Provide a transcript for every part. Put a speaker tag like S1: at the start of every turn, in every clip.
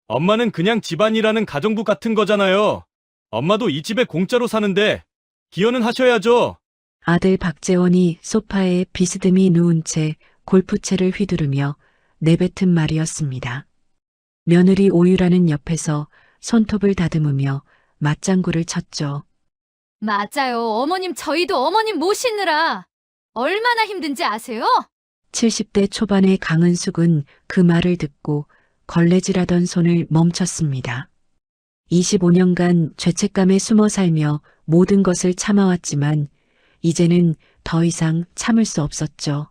S1: 엄마는 그냥 집안이라는 가정부 같은 거잖아요. 엄마도 이 집에 공짜로 사는데 기여는 하셔야죠.
S2: 아들 박재원이 소파에 비스듬히 누운 채 골프채를 휘두르며 내뱉은 말이었습니다. 며느리 오유라는 옆에서 손톱을 다듬으며 맞장구를 쳤죠.
S3: 맞아요. 어머님, 저희도 어머님 모시느라 얼마나 힘든지 아세요?
S2: 70대 초반의 강은숙은 그 말을 듣고 걸레질하던 손을 멈췄습니다. 25년간 죄책감에 숨어 살며 모든 것을 참아왔지만 이제는 더 이상 참을 수 없었죠.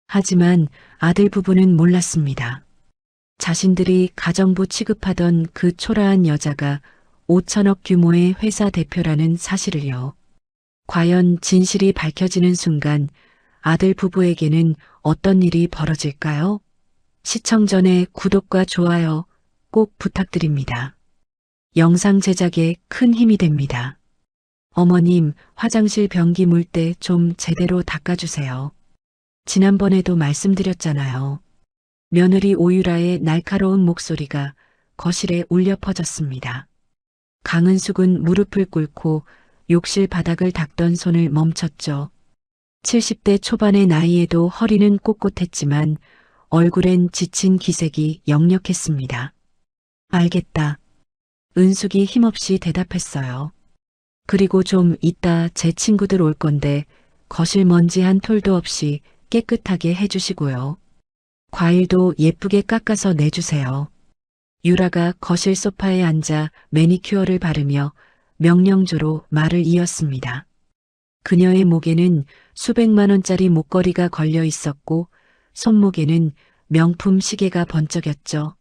S2: 하지만 아들 부부는 몰랐습니다. 자신들이 가정부 취급하던 그 초라한 여자가 5천억 규모의 회사 대표라는 사실을요. 과연 진실이 밝혀지는 순간 아들 부부에게는 어떤 일이 벌어질까요? 시청 전에 구독과 좋아요 꼭 부탁드립니다. 영상 제작에 큰 힘이 됩니다. 어머님, 화장실 변기 물 때 좀 제대로 닦아주세요. 지난번에도 말씀드렸잖아요. 며느리 오유라의 날카로운 목소리가 거실에 울려 퍼졌습니다. 강은숙은 무릎을 꿇고 욕실 바닥을 닦던 손을 멈췄죠. 70대 초반의 나이에도 허리는 꼿꼿했지만 얼굴엔 지친 기색이 역력했습니다. 알겠다. 은숙이 힘없이 대답했어요. 그리고 좀 이따 제 친구들 올 건데 거실 먼지 한 톨도 없이 깨끗하게 해주시고요. 과일도 예쁘게 깎아서 내주세요. 유라가 거실 소파에 앉아 매니큐어를 바르며 명령조로 말을 이었습니다. 그녀의 목에는 수백만 원짜리 목걸이가 걸려 있었고 손목에는 명품 시계가 번쩍였죠.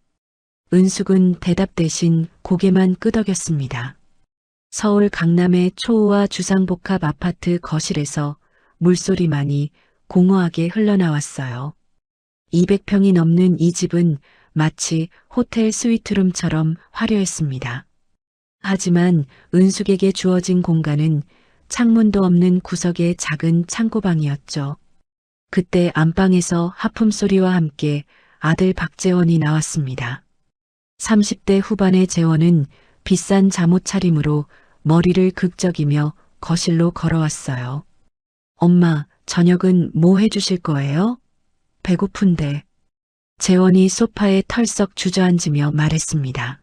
S2: 은숙은 대답 대신 고개만 끄덕였습니다. 서울 강남의 초호화 주상복합 아파트 거실에서 물소리만이 공허하게 흘러나왔어요. 200평이 넘는 이 집은 마치 호텔 스위트룸처럼 화려했습니다. 하지만 은숙에게 주어진 공간은 창문도 없는 구석의 작은 창고방이었죠. 그때 안방에서 하품 소리와 함께 아들 박재원이 나왔습니다. 30대 후반의 재원은 비싼 잠옷 차림으로 머리를 극적이며 거실로 걸어왔어요. 엄마, 저녁은 뭐 해주실 거예요? 배고픈데. 재원이 소파에 털썩 주저앉으며 말했습니다.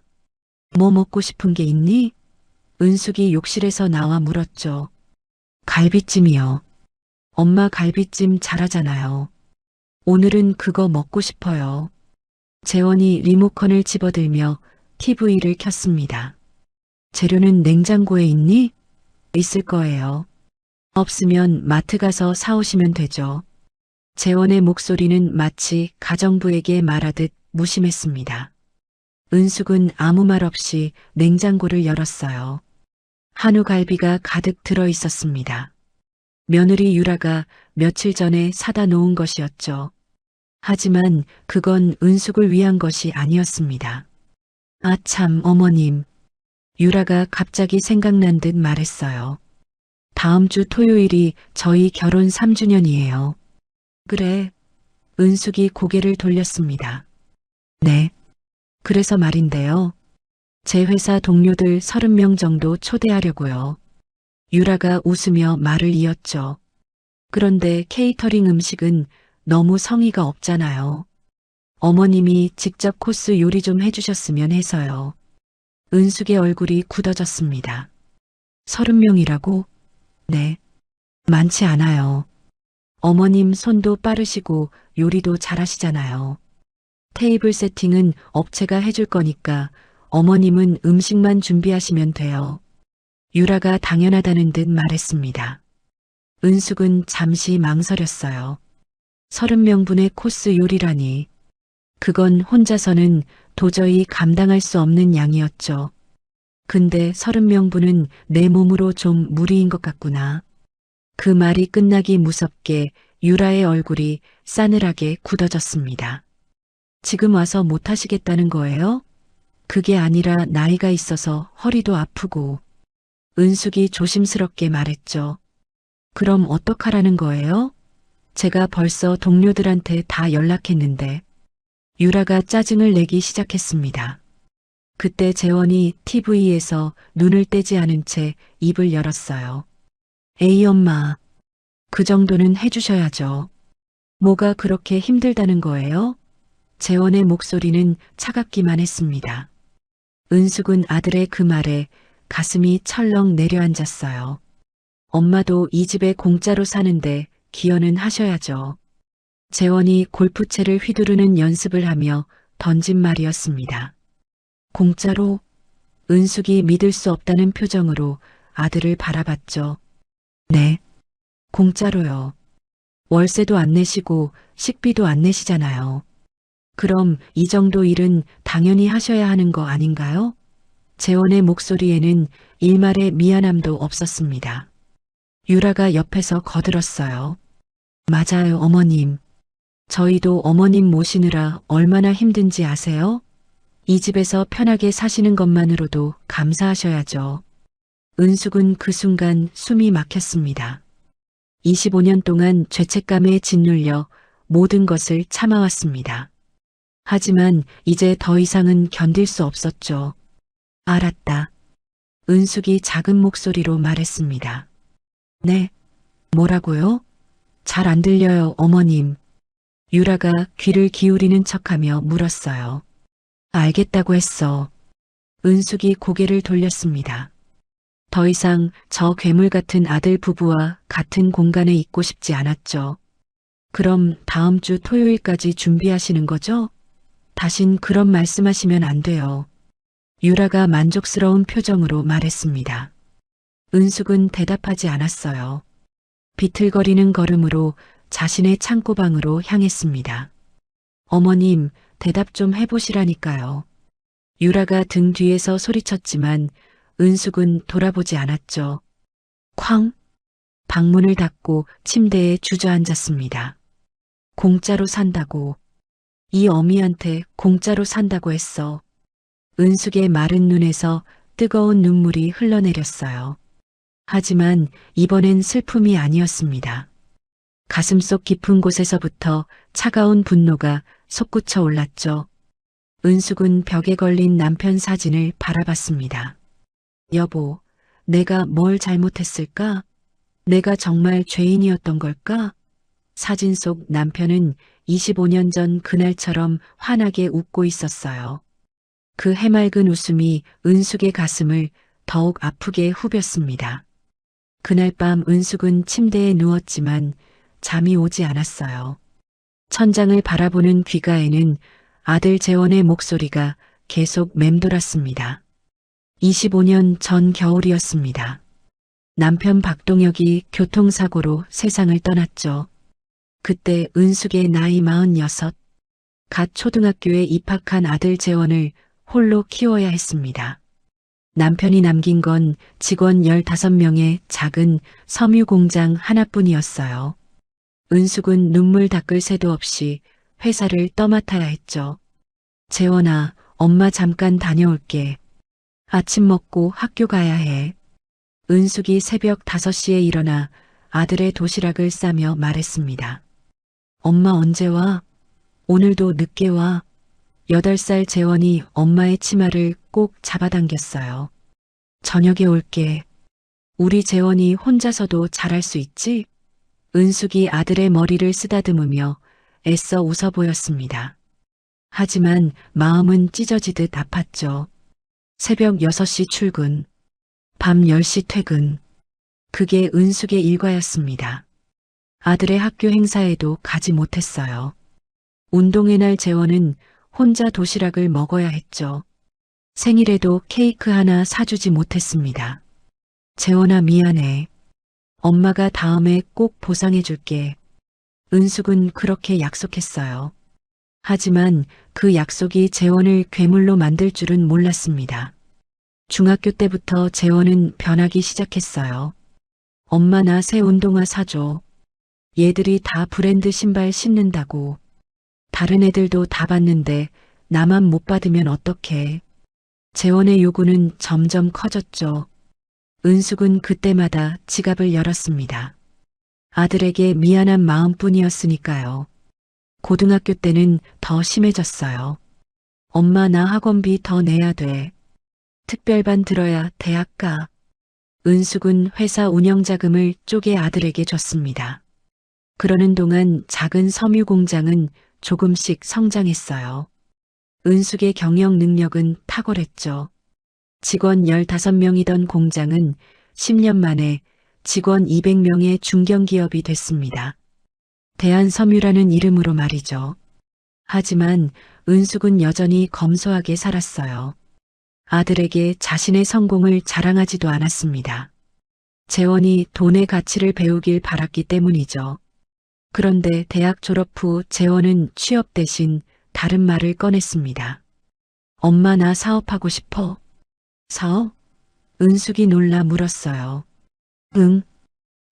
S2: 뭐 먹고 싶은 게 있니? 은숙이 욕실에서 나와 물었죠. 갈비찜이요. 엄마 갈비찜 잘하잖아요. 오늘은 그거 먹고 싶어요. 재원이 리모컨을 집어들며 TV를 켰습니다. 재료는 냉장고에 있니? 있을 거예요. 없으면 마트 가서 사오시면 되죠. 재원의 목소리는 마치 가정부에게 말하듯 무심했습니다. 은숙은 아무 말 없이 냉장고를 열었어요. 한우 갈비가 가득 들어 있었습니다. 며느리 유라가 며칠 전에 사다 놓은 것이었죠. 하지만 그건 은숙을 위한 것이 아니었습니다. 아 참, 어머님. 유라가 갑자기 생각난 듯 말했어요. 다음 주 토요일이 저희 결혼 3주년이에요. 그래. 은숙이 고개를 돌렸습니다. 네. 그래서 말인데요. 제 회사 동료들 30명 정도 초대하려고요. 유라가 웃으며 말을 이었죠. 그런데 케이터링 음식은 너무 성의가 없잖아요. 어머님이 직접 코스 요리 좀 해주셨으면 해서요. 은숙의 얼굴이 굳어졌습니다. 30명이라고? 네. 많지 않아요. 어머님 손도 빠르시고 요리도 잘하시잖아요. 테이블 세팅은 업체가 해줄 거니까 어머님은 음식만 준비하시면 돼요. 유라가 당연하다는 듯 말했습니다. 은숙은 잠시 망설였어요. 30명분의 코스 요리라니. 그건 혼자서는 도저히 감당할 수 없는 양이었죠. 근데 30명분은 내 몸으로 좀 무리인 것 같구나. 그 말이 끝나기 무섭게 유라의 얼굴이 싸늘하게 굳어졌습니다. 지금 와서 못하시겠다는 거예요? 그게 아니라 나이가 있어서 허리도 아프고. 은숙이 조심스럽게 말했죠. 그럼 어떡하라는 거예요? 제가 벌써 동료들한테 다 연락했는데. 유라가 짜증을 내기 시작했습니다. 그때 재원이 TV에서 눈을 떼지 않은 채 입을 열었어요. 에이 엄마, 그 정도는 해주셔야죠. 뭐가 그렇게 힘들다는 거예요? 재원의 목소리는 차갑기만 했습니다. 은숙은 아들의 그 말에 가슴이 철렁 내려앉았어요. 엄마도 이 집에 공짜로 사는데 기여는 하셔야죠. 재원이 골프채를 휘두르는 연습을 하며 던진 말이었습니다. 공짜로? 은숙이 믿을 수 없다는 표정으로 아들을 바라봤죠. 네, 공짜로요. 월세도 안 내시고 식비도 안 내시잖아요. 그럼 이 정도 일은 당연히 하셔야 하는 거 아닌가요? 재원의 목소리에는 일말의 미안함도 없었습니다. 유라가 옆에서 거들었어요. 맞아요, 어머님. 저희도 어머님 모시느라 얼마나 힘든지 아세요? 이 집에서 편하게 사시는 것만으로도 감사하셔야죠. 은숙은 그 순간 숨이 막혔습니다. 25년 동안 죄책감에 짓눌려 모든 것을 참아왔습니다. 하지만 이제 더 이상은 견딜 수 없었죠. 알았다. 은숙이 작은 목소리로 말했습니다. 네, 뭐라고요? 잘 안 들려요, 어머님. 유라가 귀를 기울이는 척하며 물었어요. 알겠다고 했어. 은숙이 고개를 돌렸습니다. 더 이상 저 괴물 같은 아들 부부와 같은 공간에 있고 싶지 않았죠. 그럼 다음 주 토요일까지 준비하시는 거죠? 다신 그런 말씀하시면 안 돼요. 유라가 만족스러운 표정으로 말했습니다. 은숙은 대답하지 않았어요. 비틀거리는 걸음으로 자신의 창고방으로 향했습니다. 어머님, 대답 좀 해보시라니까요. 유라가 등 뒤에서 소리쳤지만 은숙은 돌아보지 않았죠. 쾅! 방문을 닫고 침대에 주저앉았습니다. 공짜로 산다고. 이 어미한테 공짜로 산다고 했어. 은숙의 마른 눈에서 뜨거운 눈물이 흘러내렸어요. 하지만 이번엔 슬픔이 아니었습니다. 가슴속 깊은 곳에서부터 차가운 분노가 솟구쳐 올랐죠. 은숙은 벽에 걸린 남편 사진을 바라봤습니다. 여보, 내가 뭘 잘못했을까? 내가 정말 죄인이었던 걸까? 사진 속 남편은 25년 전 그날처럼 환하게 웃고 있었어요. 그 해맑은 웃음이 은숙의 가슴을 더욱 아프게 후볐습니다. 그날 밤 은숙은 침대에 누웠지만 잠이 오지 않았어요. 천장을 바라보는 귓가에는 아들 재원의 목소리가 계속 맴돌았습니다. 25년 전 겨울이었습니다. 남편 박동혁이 교통사고로 세상을 떠났죠. 그때 은숙의 나이 46, 갓 초등학교에 입학한 아들 재원을 홀로 키워야 했습니다. 남편이 남긴 건 직원 15명의 작은 섬유 공장 하나뿐이었어요. 은숙은 눈물 닦을 새도 없이 회사를 떠맡아야 했죠. 재원아, 엄마 잠깐 다녀올게. 아침 먹고 학교 가야 해. 은숙이 새벽 5시에 일어나 아들의 도시락을 싸며 말했습니다. 엄마 언제 와? 오늘도 늦게 와. 8살 재원이 엄마의 치마를 꼭 잡아당겼어요. 저녁에 올게. 우리 재원이 혼자서도 잘할 수 있지? 은숙이 아들의 머리를 쓰다듬으며 애써 웃어 보였습니다. 하지만 마음은 찢어지듯 아팠죠. 새벽 6시 출근, 밤 10시 퇴근. 그게 은숙의 일과였습니다. 아들의 학교 행사에도 가지 못했어요. 운동의 날 재원은 혼자 도시락을 먹어야 했죠. 생일에도 케이크 하나 사주지 못했습니다. 재원아 미안해. 엄마가 다음에 꼭 보상해 줄게. 은숙은 그렇게 약속했어요. 하지만 그 약속이 재원을 괴물로 만들 줄은 몰랐습니다. 중학교 때부터 재원은 변하기 시작했어요. 엄마 나 새 운동화 사줘. 얘들이 다 브랜드 신발 신는다고. 다른 애들도 다 받는데 나만 못 받으면 어떡해. 재원의 요구는 점점 커졌죠. 은숙은 그때마다 지갑을 열었습니다. 아들에게 미안한 마음뿐이었으니까요. 고등학교 때는 더 심해졌어요. 엄마 나 학원비 더 내야 돼. 특별반 들어야 대학 가. 은숙은 회사 운영자금을 쪼개 아들에게 줬습니다. 그러는 동안 작은 섬유 공장은 조금씩 성장했어요. 은숙의 경영 능력은 탁월했죠. 직원 15명이던 공장은 10년 만에 직원 200명의 중견기업이 됐습니다. 대한섬유라는 이름으로 말이죠. 하지만 은숙은 여전히 검소하게 살았어요. 아들에게 자신의 성공을 자랑하지도 않았습니다. 재원이 돈의 가치를 배우길 바랐기 때문이죠. 그런데 대학 졸업 후 재원은 취업 대신 다른 말을 꺼냈습니다. 엄마 나 사업하고 싶어. 사업? 은숙이 놀라 물었어요. 응.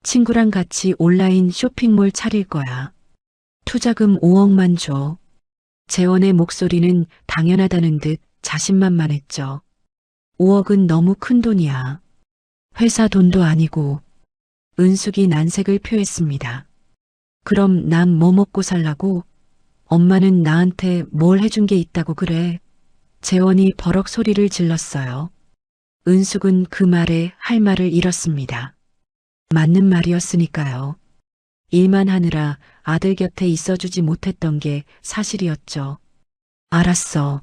S2: 친구랑 같이 온라인 쇼핑몰 차릴 거야. 투자금 5억만 줘. 재원의 목소리는 당연하다는 듯 자신만만했죠. 5억은 너무 큰 돈이야. 회사 돈도 아니고. 은숙이 난색을 표했습니다. 그럼 난 뭐 먹고 살라고? 엄마는 나한테 뭘 해준 게 있다고 그래? 재원이 버럭 소리를 질렀어요. 은숙은 그 말에 할 말을 잃었습니다. 맞는 말이었으니까요. 일만 하느라 아들 곁에 있어주지 못했던 게 사실이었죠. 알았어.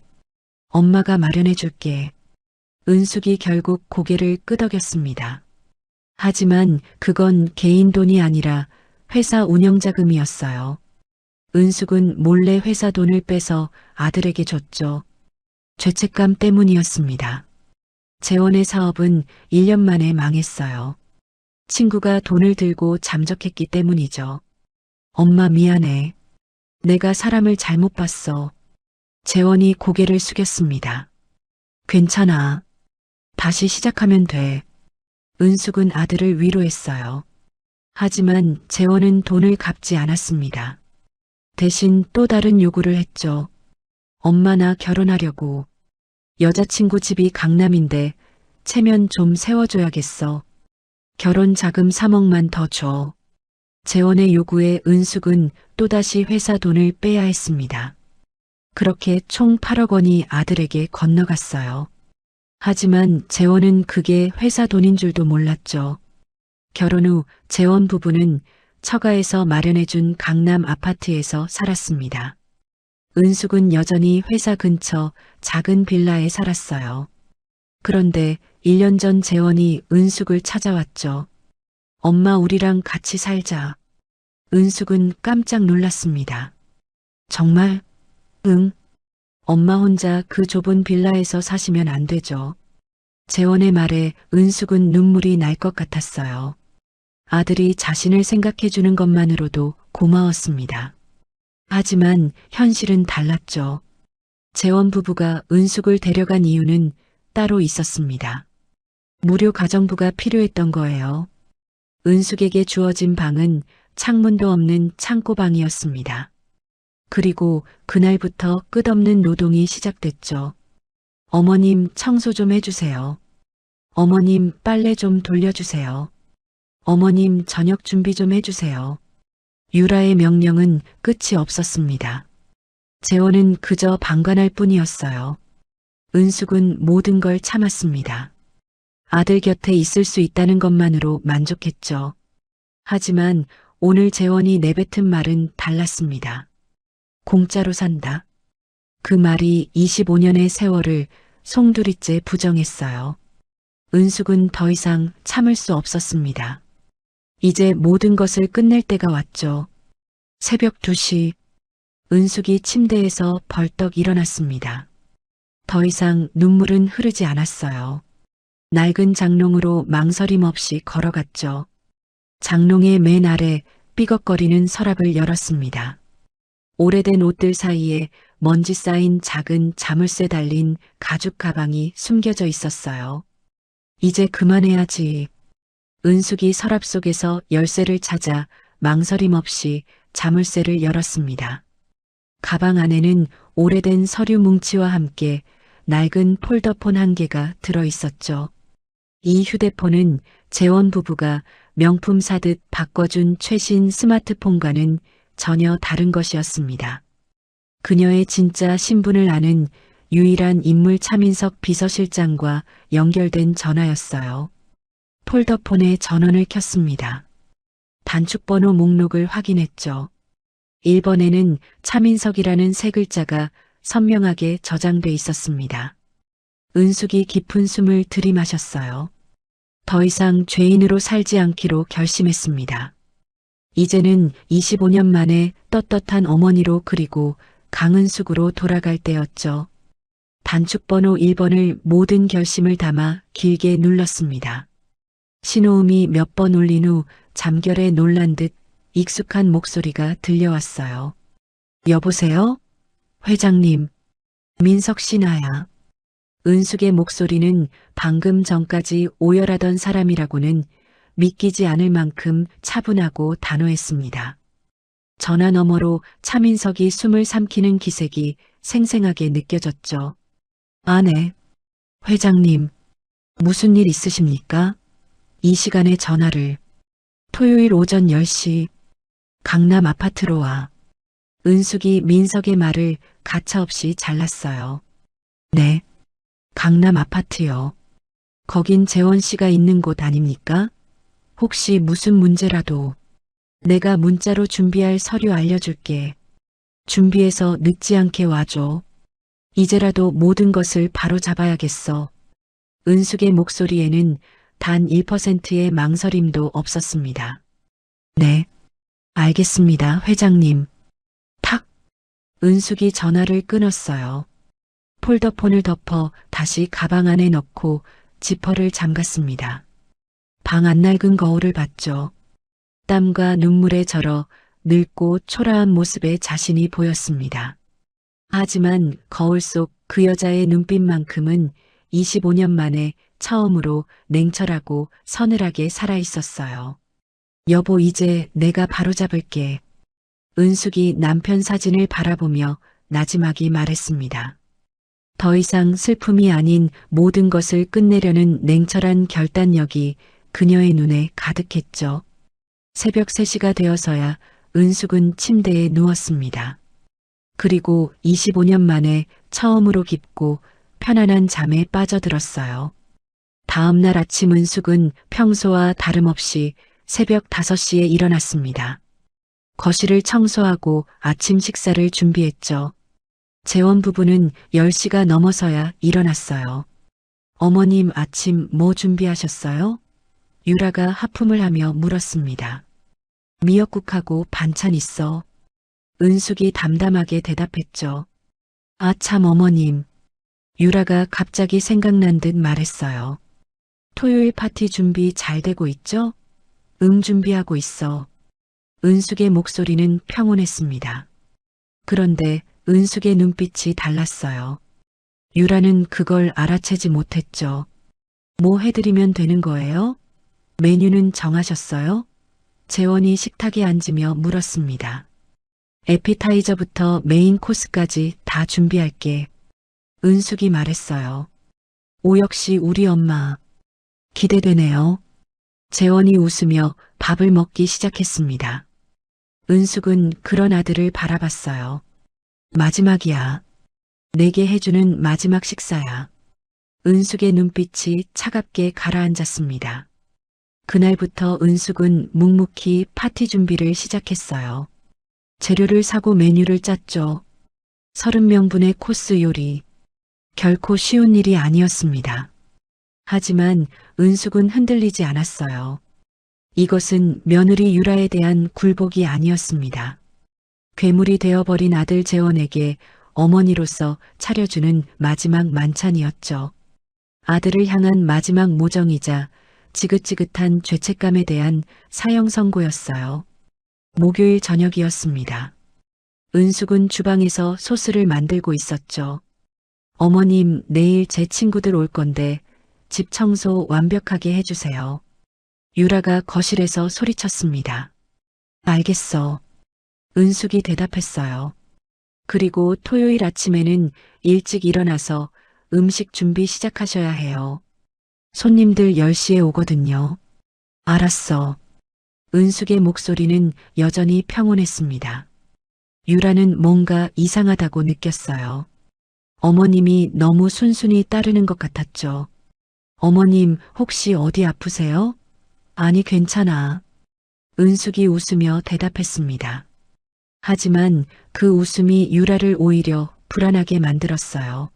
S2: 엄마가 마련해줄게. 은숙이 결국 고개를 끄덕였습니다. 하지만 그건 개인 돈이 아니라 회사 운영자금이었어요. 은숙은 몰래 회사 돈을 빼서 아들에게 줬죠. 죄책감 때문이었습니다. 재원의 사업은 1년 만에 망했어요. 친구가 돈을 들고 잠적했기 때문이죠. 엄마 미안해. 내가 사람을 잘못 봤어. 재원이 고개를 숙였습니다. 괜찮아. 다시 시작하면 돼. 은숙은 아들을 위로했어요. 하지만 재원은 돈을 갚지 않았습니다. 대신 또 다른 요구를 했죠. 엄마 나 결혼하려고. 여자친구 집이 강남인데 체면 좀 세워줘야겠어. 결혼 자금 3억만 더 줘. 재원의 요구에 은숙은 또다시 회사 돈을 빼야 했습니다. 그렇게 총 8억 원이 아들에게 건너갔어요. 하지만 재원은 그게 회사 돈인 줄도 몰랐죠. 결혼 후 재원 부부는 처가에서 마련해준 강남 아파트에서 살았습니다. 은숙은 여전히 회사 근처 작은 빌라에 살았어요. 그런데 1년 전 재원이 은숙을 찾아왔죠. 엄마 우리랑 같이 살자. 은숙은 깜짝 놀랐습니다. 정말? 응. 엄마 혼자 그 좁은 빌라에서 사시면 안 되죠. 재원의 말에 은숙은 눈물이 날 것 같았어요. 아들이 자신을 생각해 주는 것만으로도 고마웠습니다. 하지만 현실은 달랐죠. 재원 부부가 은숙을 데려간 이유는 따로 있었습니다. 무료 가정부가 필요했던 거예요. 은숙에게 주어진 방은 창문도 없는 창고방이었습니다. 그리고 그날부터 끝없는 노동이 시작됐죠. 어머님 청소 좀 해주세요. 어머님 빨래 좀 돌려주세요. 어머님 저녁 준비 좀 해주세요. 유라의 명령은 끝이 없었습니다. 재원은 그저 방관할 뿐이었어요. 은숙은 모든 걸 참았습니다. 아들 곁에 있을 수 있다는 것만으로 만족했죠. 하지만 오늘 재원이 내뱉은 말은 달랐습니다. 공짜로 산다. 그 말이 25년의 세월을 송두리째 부정했어요. 은숙은 더 이상 참을 수 없었습니다. 이제 모든 것을 끝낼 때가 왔죠. 새벽 2시, 은숙이 침대에서 벌떡 일어났습니다. 더 이상 눈물은 흐르지 않았어요. 낡은 장롱으로 망설임 없이 걸어갔죠. 장롱의 맨 아래 삐걱거리는 서랍을 열었습니다. 오래된 옷들 사이에 먼지 쌓인 작은 자물쇠 달린 가죽 가방이 숨겨져 있었어요. 이제 그만해야지. 은숙이 서랍 속에서 열쇠를 찾아 망설임 없이 자물쇠를 열었습니다. 가방 안에는 오래된 서류 뭉치와 함께 낡은 폴더폰 1개가 들어 있었죠. 이 휴대폰은 재원 부부가 명품 사듯 바꿔준 최신 스마트폰과는 전혀 다른 것이었습니다. 그녀의 진짜 신분을 아는 유일한 인물 차민석 비서실장과 연결된 전화였어요. 폴더폰에 전원을 켰습니다. 단축번호 목록을 확인했죠. 1번에는 차민석이라는 세 글자가 선명하게 저장돼 있었습니다. 은숙이 깊은 숨을 들이마셨어요. 더 이상 죄인으로 살지 않기로 결심했습니다. 이제는 25년 만에 떳떳한 어머니로 그리고 강은숙으로 돌아갈 때였죠. 단축번호 1번을 모든 결심을 담아 길게 눌렀습니다. 신호음이 몇 번 울린 후 잠결에 놀란 듯 익숙한 목소리가 들려왔어요. 여보세요? 회장님, 민석 씨 나야. 은숙의 목소리는 방금 전까지 오열하던 사람이라고는 믿기지 않을 만큼 차분하고 단호했습니다. 전화 너머로 차민석이 숨을 삼키는 기색이 생생하게 느껴졌죠. 네. 회장님, 무슨 일 있으십니까? 이 시간에 전화를. 토요일 오전 10시 강남 아파트로 와. 은숙이 민석의 말을 가차없이 잘랐어요. 네. 강남 아파트요. 거긴 재원 씨가 있는 곳 아닙니까? 혹시 무슨 문제라도 내가 문자로 준비할 서류 알려줄게. 준비해서 늦지 않게 와줘. 이제라도 모든 것을 바로 잡아야겠어. 은숙의 목소리에는 단 1%의 망설임도 없었습니다. 네, 알겠습니다, 회장님. 탁! 은숙이 전화를 끊었어요. 폴더폰을 덮어 다시 가방 안에 넣고 지퍼를 잠갔습니다. 방 안낡은 거울을 봤죠. 땀과 눈물에 절어 늙고 초라한 모습의 자신이 보였습니다. 하지만 거울 속 그 여자의 눈빛만큼은 25년 만에 처음으로 냉철하고 서늘하게 살아있었어요. 여보, 이제 내가 바로잡을게. 은숙이 남편 사진을 바라보며 나지막이 말했습니다. 더 이상 슬픔이 아닌 모든 것을 끝내려는 냉철한 결단력이 그녀의 눈에 가득했죠. 새벽 3시가 되어서야 은숙은 침대에 누웠습니다. 그리고 25년 만에 처음으로 깊고 편안한 잠에 빠져들었어요. 다음 날 아침 은숙은 평소와 다름없이 새벽 5시에 일어났습니다. 거실을 청소하고 아침 식사를 준비했죠. 재원 부부는 10시가 넘어서야 일어났어요. 어머님, 아침 뭐 준비하셨어요? 유라가 하품을 하며 물었습니다. 미역국하고 반찬 있어. 은숙이 담담하게 대답했죠. 아, 참 어머님. 유라가 갑자기 생각난 듯 말했어요. 토요일 파티 준비 잘 되고 있죠? 준비하고 있어. 은숙의 목소리는 평온했습니다. 그런데 은숙의 눈빛이 달랐어요. 유라는 그걸 알아채지 못했죠. 뭐 해드리면 되는 거예요? 메뉴는 정하셨어요? 재원이 식탁에 앉으며 물었습니다. 에피타이저부터 메인 코스까지 다 준비할게. 은숙이 말했어요. 오, 역시 우리 엄마. 기대되네요. 재원이 웃으며 밥을 먹기 시작했습니다. 은숙은 그런 아들을 바라봤어요. 마지막이야. 내게 해주는 마지막 식사야. 은숙의 눈빛이 차갑게 가라앉았습니다. 그날부터 은숙은 묵묵히 파티 준비를 시작했어요. 재료를 사고 메뉴를 짰죠. 30명분의 코스 요리. 결코 쉬운 일이 아니었습니다. 하지만 은숙은 흔들리지 않았어요. 이것은 며느리 유라에 대한 굴복이 아니었습니다. 괴물이 되어버린 아들 재원에게 어머니로서 차려주는 마지막 만찬이었죠. 아들을 향한 마지막 모정이자 지긋지긋한 죄책감에 대한 사형 선고였어요. 목요일 저녁이었습니다. 은숙은 주방에서 소스를 만들고 있었죠. 어머님, 내일 제 친구들 올 건데 집 청소 완벽하게 해주세요. 유라가 거실에서 소리쳤습니다. 알겠어. 은숙이 대답했어요. 그리고 토요일 아침에는 일찍 일어나서 음식 준비 시작하셔야 해요. 손님들 10시에 오거든요. 알았어. 은숙의 목소리는 여전히 평온했습니다. 유라는 뭔가 이상하다고 느꼈어요. 어머님이 너무 순순히 따르는 것 같았죠. 어머님, 혹시 어디 아프세요? 아니, 괜찮아. 은숙이 웃으며 대답했습니다. 하지만 그 웃음이 유라를 오히려 불안하게 만들었어요.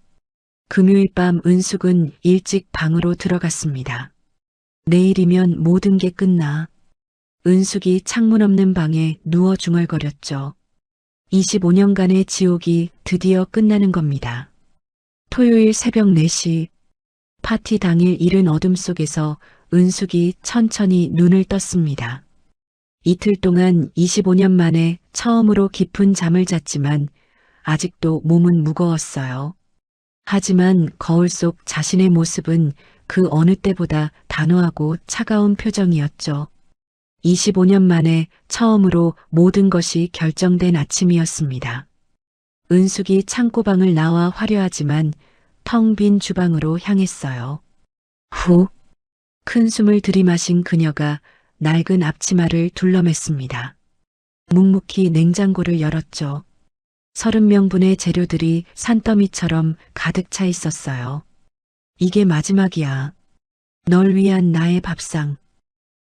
S2: 금요일 밤 은숙은 일찍 방으로 들어갔습니다. 내일이면 모든 게 끝나. 은숙이 창문 없는 방에 누워 중얼거렸죠. 25년간의 지옥이 드디어 끝나는 겁니다. 토요일 새벽 4시, 파티 당일 이른 어둠 속에서 은숙이 천천히 눈을 떴습니다. 이틀 동안 25년 만에 처음으로 깊은 잠을 잤지만 아직도 몸은 무거웠어요. 하지만 거울 속 자신의 모습은 그 어느 때보다 단호하고 차가운 표정이었죠. 25년 만에 처음으로 모든 것이 결정된 아침이었습니다. 은숙이 창고방을 나와 화려하지만 텅 빈 주방으로 향했어요. 후, 큰 숨을 들이마신 그녀가 낡은 앞치마를 둘러맸습니다. 묵묵히 냉장고를 열었죠. 30명분의 재료들이 산더미처럼 가득 차 있었어요. 이게 마지막이야. 널 위한 나의 밥상.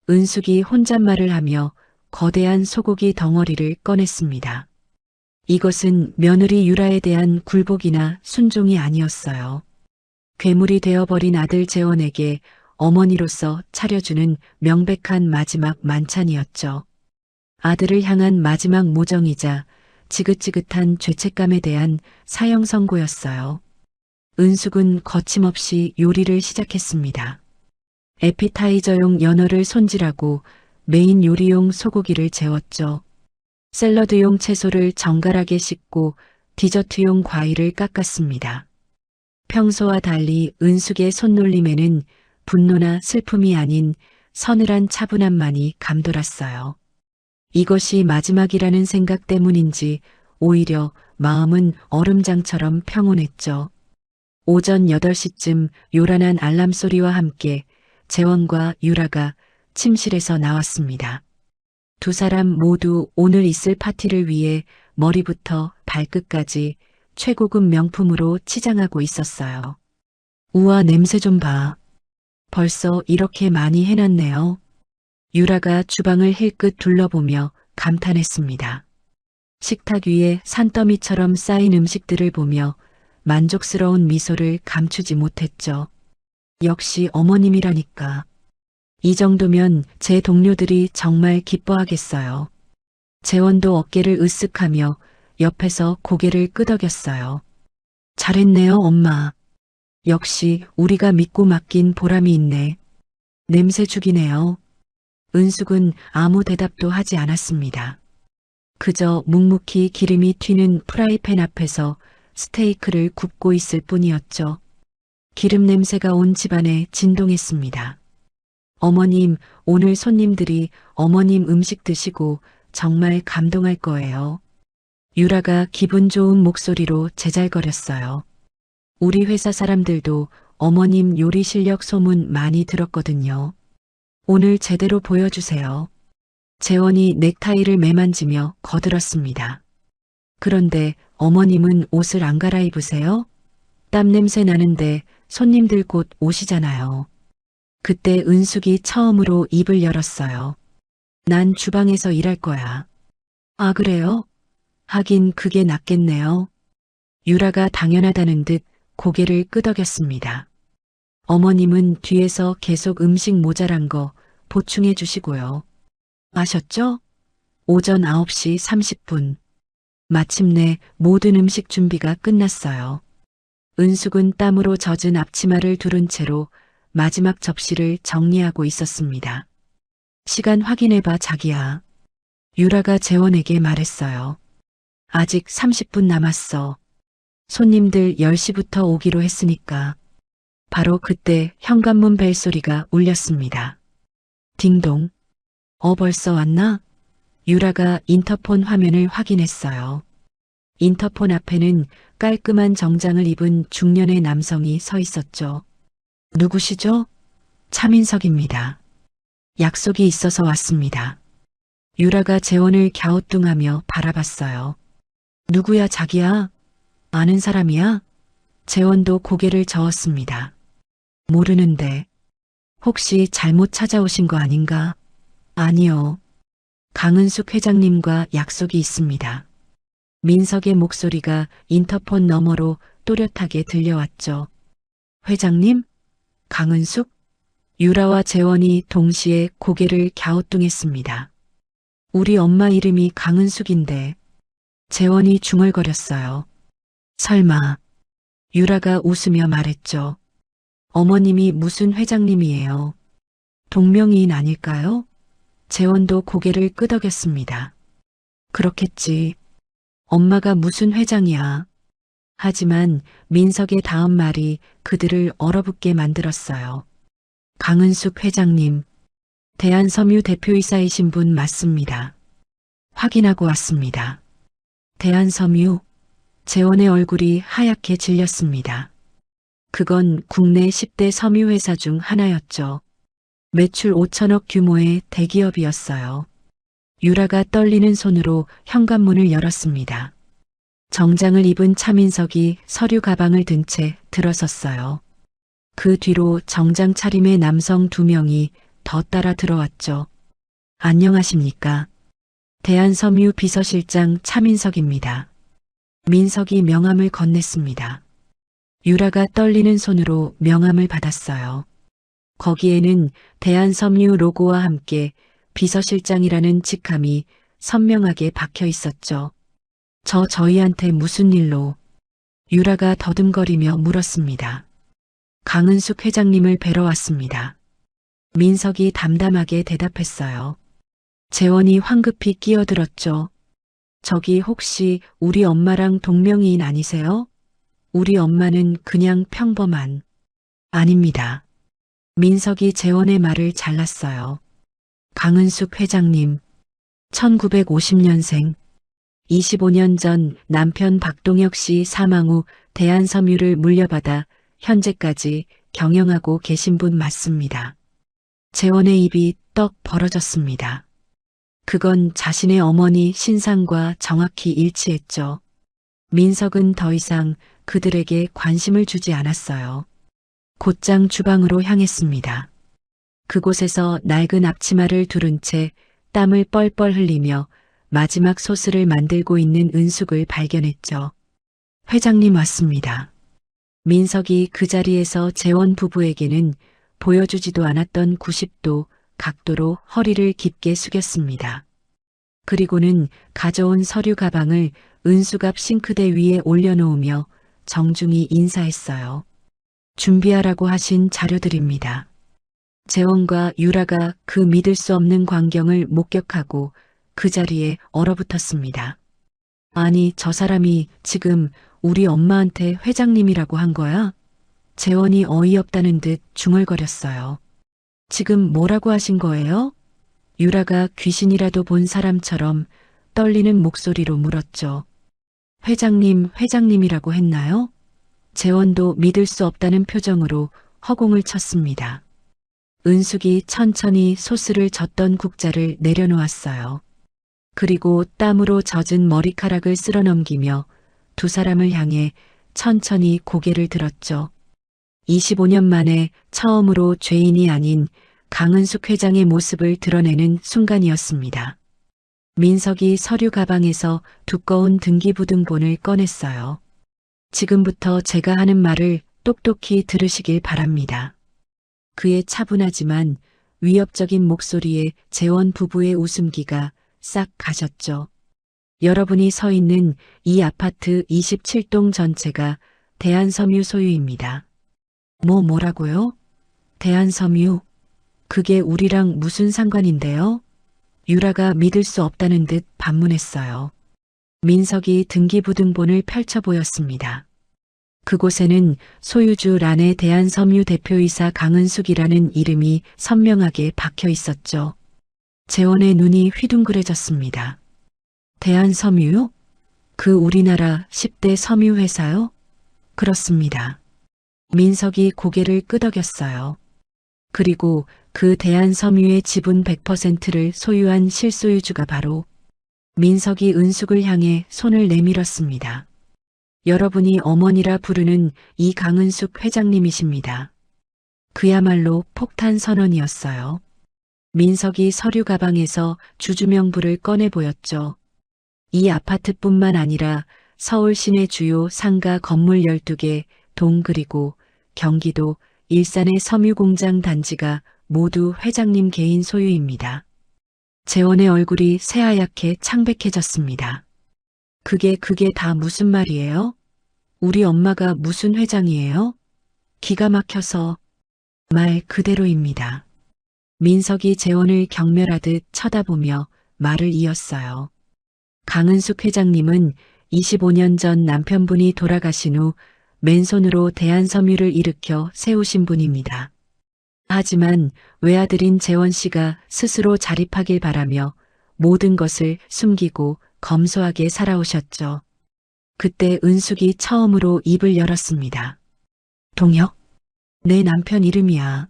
S2: 은숙이 혼잣말을 하며 거대한 소고기 덩어리를 꺼냈습니다. 이것은 며느리 유라에 대한 굴복이나 순종이 아니었어요. 괴물이 되어버린 아들 재원에게 어머니로서 차려주는 명백한 마지막 만찬이었죠. 아들을 향한 마지막 모정이자 지긋지긋한 죄책감에 대한 사형 선고였어요. 은숙은 거침없이 요리를 시작했습니다. 에피타이저용 연어를 손질하고 메인 요리용 소고기를 재웠죠. 샐러드용 채소를 정갈하게 씻고 디저트용 과일을 깎았습니다. 평소와 달리 은숙의 손놀림에는 분노나 슬픔이 아닌 서늘한 차분함만이 감돌았어요. 이것이 마지막이라는 생각 때문인지 오히려 마음은 얼음장처럼 평온했죠. 오전 8시쯤 요란한 알람 소리와 함께 재원과 유라가 침실에서 나왔습니다. 두 사람 모두 오늘 있을 파티를 위해 머리부터 발끝까지 최고급 명품으로 치장하고 있었어요. 우와, 냄새 좀 봐. 벌써 이렇게 많이 해놨네요. 유라가 주방을 힐끗 둘러보며 감탄했습니다. 식탁 위에 산더미처럼 쌓인 음식들을 보며 만족스러운 미소를 감추지 못했죠. 역시 어머님이라니까. 이 정도면 제 동료들이 정말 기뻐하겠어요. 재원도 어깨를 으쓱하며 옆에서 고개를 끄덕였어요. 잘했네요, 엄마. 역시 우리가 믿고 맡긴 보람이 있네. 냄새 죽이네요. 은숙은 아무 대답도 하지 않았습니다. 그저 묵묵히 기름이 튀는 프라이팬 앞에서 스테이크를 굽고 있을 뿐이었죠. 기름 냄새가 온 집안에 진동했습니다. 어머님, 오늘 손님들이 어머님 음식 드시고 정말 감동할 거예요. 유라가 기분 좋은 목소리로 제잘거렸어요. 우리 회사 사람들도 어머님 요리 실력 소문 많이 들었거든요. 오늘 제대로 보여주세요. 재원이 넥타이를 매만지며 거들었습니다. 그런데 어머님은 옷을 안 갈아입으세요? 땀 냄새 나는데 손님들 곧 오시잖아요. 그때 은숙이 처음으로 입을 열었어요. 난 주방에서 일할 거야. 아, 그래요? 하긴 그게 낫겠네요. 유라가 당연하다는 듯 고개를 끄덕였습니다. 어머님은 뒤에서 계속 음식 모자란 거 보충해 주시고요. 아셨죠? 오전 9시 30분. 마침내 모든 음식 준비가 끝났어요. 은숙은 땀으로 젖은 앞치마를 두른 채로 마지막 접시를 정리하고 있었습니다. 시간 확인해봐, 자기야. 유라가 재원에게 말했어요. 아직 30분 남았어. 손님들 10시부터 오기로 했으니까. 바로 그때 현관문 벨소리가 울렸습니다. 딩동. 벌써 왔나? 유라가 인터폰 화면을 확인했어요. 인터폰 앞에는 깔끔한 정장을 입은 중년의 남성이 서 있었죠. 누구시죠? 차민석입니다. 약속이 있어서 왔습니다. 유라가 재원을 갸우뚱하며 바라봤어요. 누구야, 자기야? 아는 사람이야? 재원도 고개를 저었습니다. 모르는데 혹시 잘못 찾아오신 거 아닌가? 아니요. 강은숙 회장님과 약속이 있습니다. 민석의 목소리가 인터폰 너머로 또렷하게 들려왔죠. 회장님? 강은숙? 유라와 재원이 동시에 고개를 갸우뚱했습니다. 우리 엄마 이름이 강은숙인데. 재원이 중얼거렸어요. 설마. 유라가 웃으며 말했죠. 어머님이 무슨 회장님이에요? 동명이인 아닐까요? 재원도 고개를 끄덕였습니다. 그렇겠지. 엄마가 무슨 회장이야. 하지만 민석의 다음 말이 그들을 얼어붙게 만들었어요. 강은숙 회장님, 대한섬유 대표이사이신 분 맞습니다. 확인하고 왔습니다. 대한섬유, 재원의 얼굴이 하얗게 질렸습니다. 그건 국내 10대 섬유회사 중 하나였죠. 매출 5천억 규모의 대기업이었어요. 유라가 떨리는 손으로 현관문을 열었습니다. 정장을 입은 차민석이 서류 가방을 든 채 들어섰어요. 그 뒤로 정장 차림의 남성 2명이 더 따라 들어왔죠. 안녕하십니까? 대한섬유 비서실장 차민석입니다. 민석이 명함을 건넸습니다. 유라가 떨리는 손으로 명함을 받았어요. 거기에는 대한섬유 로고와 함께 비서실장이라는 직함이 선명하게 박혀 있었죠. 저희한테 무슨 일로? 유라가 더듬거리며 물었습니다. 강은숙 회장님을 뵈러 왔습니다. 민석이 담담하게 대답했어요. 재원이 황급히 끼어들었죠. 저기 혹시 우리 엄마랑 동명이인 아니세요? 우리 엄마는 그냥 평범한. 아닙니다. 민석이 재원의 말을 잘랐어요. 강은숙 회장님, 1950년생, 25년 전 남편 박동혁 씨 사망 후 대한섬유를 물려받아 현재까지 경영하고 계신 분 맞습니다. 재원의 입이 떡 벌어졌습니다. 그건 자신의 어머니 신상과 정확히 일치했죠. 민석은 더 이상 그들에게 관심을 주지 않았어요. 곧장 주방으로 향했습니다. 그곳에서 낡은 앞치마를 두른 채 땀을 뻘뻘 흘리며 마지막 소스를 만들고 있는 은숙을 발견했죠. 회장님 왔습니다. 민석이 그 자리에서 재원 부부에게는 보여주지도 않았던 90도 각도로 허리를 깊게 숙였습니다. 그리고는 가져온 서류 가방을 은숙 앞 싱크대 위에 올려놓으며 정중히 인사했어요. 준비하라고 하신 자료들입니다. 재원과 유라가 그 믿을 수 없는 광경을 목격하고 그 자리에 얼어붙었습니다. 아니, 저 사람이 지금 우리 엄마한테 회장님이라고 한 거야? 재원이 어이없다는 듯 중얼거렸어요. 지금 뭐라고 하신 거예요? 유라가 귀신이라도 본 사람처럼 떨리는 목소리로 물었죠. 회장님이라고 했나요? 재원도 믿을 수 없다는 표정으로 허공을 쳤습니다. 은숙이 천천히 소스를 젓던 국자를 내려놓았어요. 그리고 땀으로 젖은 머리카락을 쓸어넘기며 두 사람을 향해 천천히 고개를 들었죠. 25년 만에 처음으로 죄인이 아닌 강은숙 회장의 모습을 드러내는 순간이었습니다. 민석이 서류 가방에서 두꺼운 등기부등본을 꺼냈어요. 지금부터 제가 하는 말을 똑똑히 들으시길 바랍니다. 그의 차분하지만 위협적인 목소리에 재원 부부의 웃음기가 싹 가셨죠. 여러분이 서 있는 이 아파트 27동 전체가 대한섬유 소유입니다. 뭐라고요? 대한섬유? 그게 우리랑 무슨 상관인데요? 유라가 믿을 수 없다는 듯 반문했어요. 민석이 등기부등본을 펼쳐 보였습니다. 그곳에는 소유주 란에 대한섬유 대표이사 강은숙이라는 이름이 선명하게 박혀 있었죠. 재원의 눈이 휘둥그레졌습니다. 대한섬유요? 그 우리나라 10대 섬유회사요? 그렇습니다. 민석이 고개를 끄덕였어요. 그리고 그 대한섬유의 지분 100%를 소유한 실소유주가 바로 민석이 은숙을 향해 손을 내밀었습니다. 여러분이 어머니라 부르는 이 강은숙 회장님이십니다. 그야말로 폭탄 선언이었어요. 민석이 서류 가방에서 주주명부를 꺼내 보였죠. 이 아파트뿐만 아니라 서울 시내 주요 상가 건물 12개, 동 그리고 경기도, 일산의 섬유공장 단지가 모두 회장님 개인 소유입니다. 재원의 얼굴이 새하얗게 창백해졌습니다. 그게 다 무슨 말이에요? 우리 엄마가 무슨 회장이에요? 기가 막혀서 말 그대로입니다. 민석이 재원을 경멸하듯 쳐다보며 말을 이었어요. 강은숙 회장님은 25년 전 남편분이 돌아가신 후 맨손으로 대한섬유를 일으켜 세우신 분입니다. 하지만 외아들인 재원 씨가 스스로 자립하길 바라며 모든 것을 숨기고 검소하게 살아오셨죠. 그때 은숙이 처음으로 입을 열었습니다. 동혁? 내 남편 이름이야.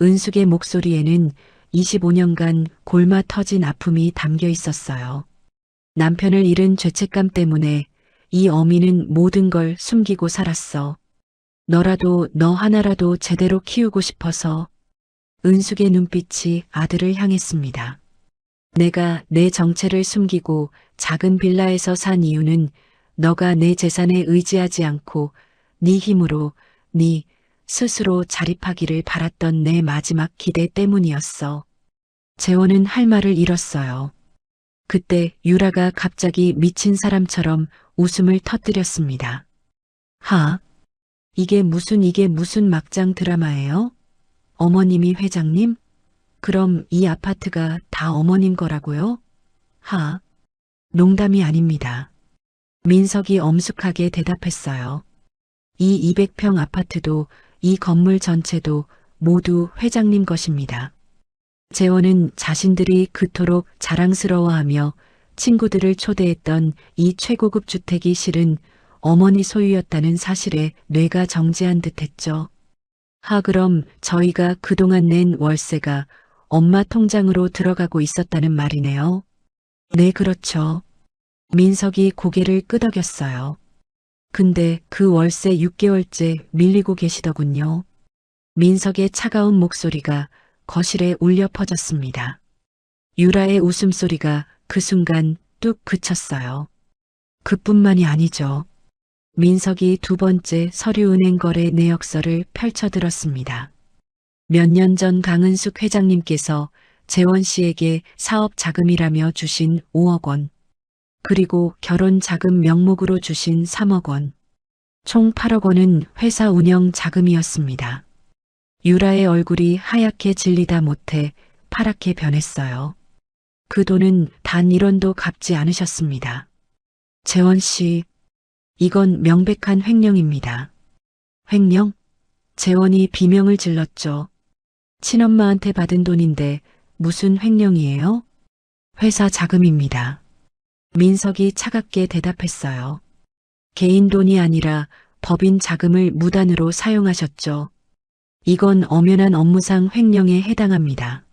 S2: 은숙의 목소리에는 25년간 골마 터진 아픔이 담겨 있었어요. 남편을 잃은 죄책감 때문에 이 어미는 모든 걸 숨기고 살았어. 너라도 너 하나라도 제대로 키우고 싶어서. 은숙의 눈빛이 아들을 향했습니다. 내가 내 정체를 숨기고 작은 빌라에서 산 이유는 너가 내 재산에 의지하지 않고 네 힘으로 네 스스로 자립하기를 바랐던 내 마지막 기대 때문이었어. 재원은 할 말을 잃었어요. 그때 유라가 갑자기 미친 사람처럼 웃음을 터뜨렸습니다. 이게 무슨 막장 드라마예요? 어머님이 회장님? 그럼 이 아파트가 다 어머님 거라고요? 농담이 아닙니다. 민석이 엄숙하게 대답했어요. 이 200평 아파트도 이 건물 전체도 모두 회장님 것입니다. 재원은 자신들이 그토록 자랑스러워하며 친구들을 초대했던 이 최고급 주택이 실은 어머니 소유였다는 사실에 뇌가 정지한 듯했죠. 그럼 저희가 그동안 낸 월세가 엄마 통장으로 들어가고 있었다는 말이네요. 네, 그렇죠. 민석이 고개를 끄덕였어요. 근데 그 월세 6개월째 밀리고 계시더군요. 민석의 차가운 목소리가 거실에 울려 퍼졌습니다. 유라의 웃음소리가 그 순간 뚝 그쳤어요. 그뿐만이 아니죠. 민석이 두 번째 서류은행 거래 내역서를 펼쳐들었습니다. 몇 년 전 강은숙 회장님께서 재원 씨에게 사업 자금이라며 주신 5억 원, 그리고 결혼 자금 명목으로 주신 3억 원, 총 8억 원은 회사 운영 자금이었습니다. 유라의 얼굴이 하얗게 질리다 못해 파랗게 변했어요. 그 돈은 단 1원도 갚지 않으셨습니다. 재원 씨, 이건 명백한 횡령입니다. 횡령? 재원이 비명을 질렀죠. 친엄마한테 받은 돈인데 무슨 횡령이에요? 회사 자금입니다. 민석이 차갑게 대답했어요. 개인 돈이 아니라 법인 자금을 무단으로 사용하셨죠. 이건 엄연한 업무상 횡령에 해당합니다.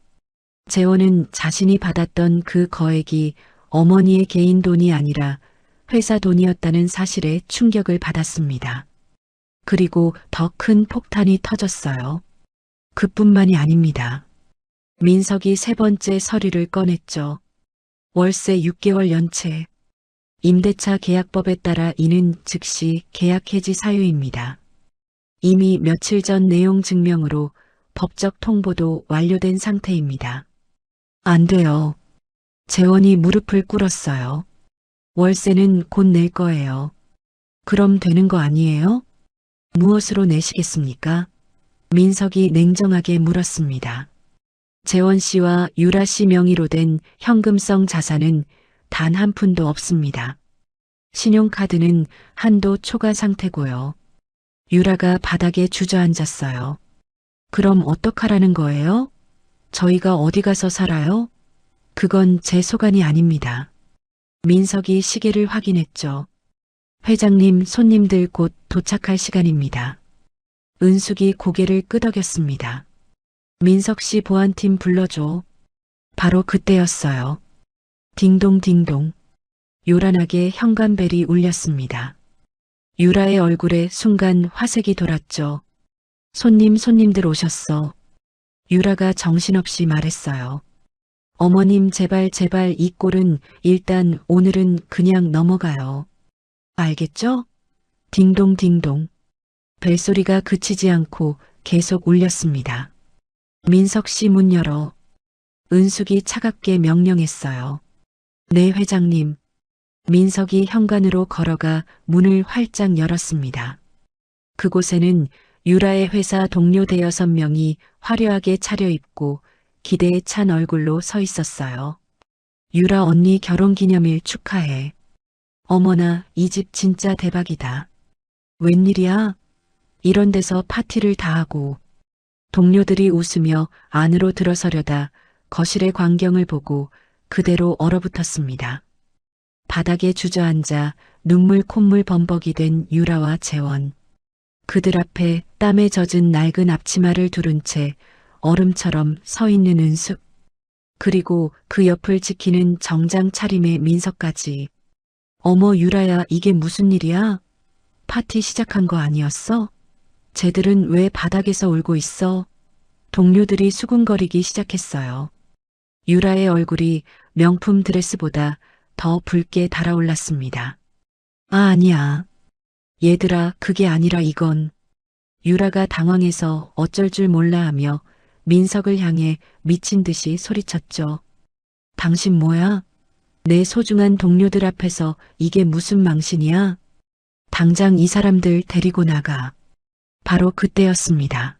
S2: 재원은 자신이 받았던 그 거액이 어머니의 개인 돈이 아니라 회사 돈이었다는 사실에 충격을 받았습니다. 그리고 더 큰 폭탄이 터졌어요. 그뿐만이 아닙니다. 민석이 세 번째 서류를 꺼냈죠. 월세 6개월 연체. 임대차 계약법에 따라 이는 즉시 계약 해지 사유입니다. 이미 며칠 전 내용 증명으로 법적 통보도 완료된 상태입니다. 안 돼요. 재원이 무릎을 꿇었어요. 월세는 곧 낼 거예요. 그럼 되는 거 아니에요? 무엇으로 내시겠습니까? 민석이 냉정하게 물었습니다. 재원 씨와 유라 씨 명의로 된 현금성 자산은 단 한 푼도 없습니다. 신용카드는 한도 초과 상태고요. 유라가 바닥에 주저앉았어요. 그럼 어떡하라는 거예요? 저희가 어디 가서 살아요? 그건 제 소관이 아닙니다. 민석이 시계를 확인했죠. 회장님, 손님들 곧 도착할 시간입니다. 은숙이 고개를 끄덕였습니다. 민석 씨 보안팀 불러줘. 바로 그때였어요. 딩동딩동. 요란하게 현관벨이 울렸습니다. 유라의 얼굴에 순간 화색이 돌았죠. 손님들 오셨어. 유라가 정신없이 말했어요. 어머님 제발 이 꼴은 일단 오늘은 그냥 넘어가요. 알겠죠? 딩동딩동. 벨소리가 그치지 않고 계속 울렸습니다. 민석 씨 문 열어. 은숙이 차갑게 명령했어요. 네 회장님. 민석이 현관으로 걸어가 문을 활짝 열었습니다. 그곳에는 유라의 회사 동료 대여섯 명이 화려하게 차려입고 기대에 찬 얼굴로 서 있었어요. 유라 언니 결혼기념일 축하해. 어머나, 이 집 진짜 대박이다. 웬일이야? 이런 데서 파티를 다 하고. 동료들이 웃으며 안으로 들어서려다 거실의 광경을 보고 그대로 얼어붙었습니다. 바닥에 주저앉아 눈물 콧물 범벅이 된 유라와 재원. 그들 앞에 땀에 젖은 낡은 앞치마를 두른 채 얼음처럼 서 있는 은숙. 그리고 그 옆을 지키는 정장 차림의 민석까지. 어머 유라야, 이게 무슨 일이야? 파티 시작한 거 아니었어? 쟤들은 왜 바닥에서 울고 있어? 동료들이 수군거리기 시작했어요. 유라의 얼굴이 명품 드레스보다 더 붉게 달아올랐습니다. 아니야. 얘들아, 그게 아니라 이건. 유라가 당황해서 어쩔 줄 몰라 하며 민석을 향해 미친 듯이 소리쳤죠. 당신 뭐야? 내 소중한 동료들 앞에서 이게 무슨 망신이야? 당장 이 사람들 데리고 나가. 바로 그때였습니다.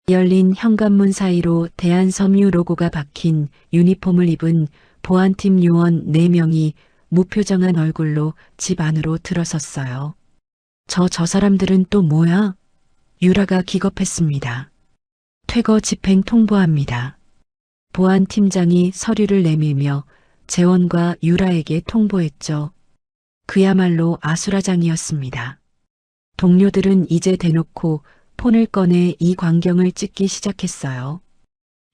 S2: 열린 현관문 사이로 대한섬유 로고가 박힌 유니폼을 입은 보안팀 요원 4명이 무표정한 얼굴로 집 안으로 들어섰어요. 저 사람들은 또 뭐야? 유라가 기겁했습니다. 퇴거 집행 통보합니다. 보안팀장이 서류를 내밀며 재원과 유라에게 통보했죠. 그야말로 아수라장이었습니다. 동료들은 이제 대놓고 폰을 꺼내 이 광경을 찍기 시작했어요.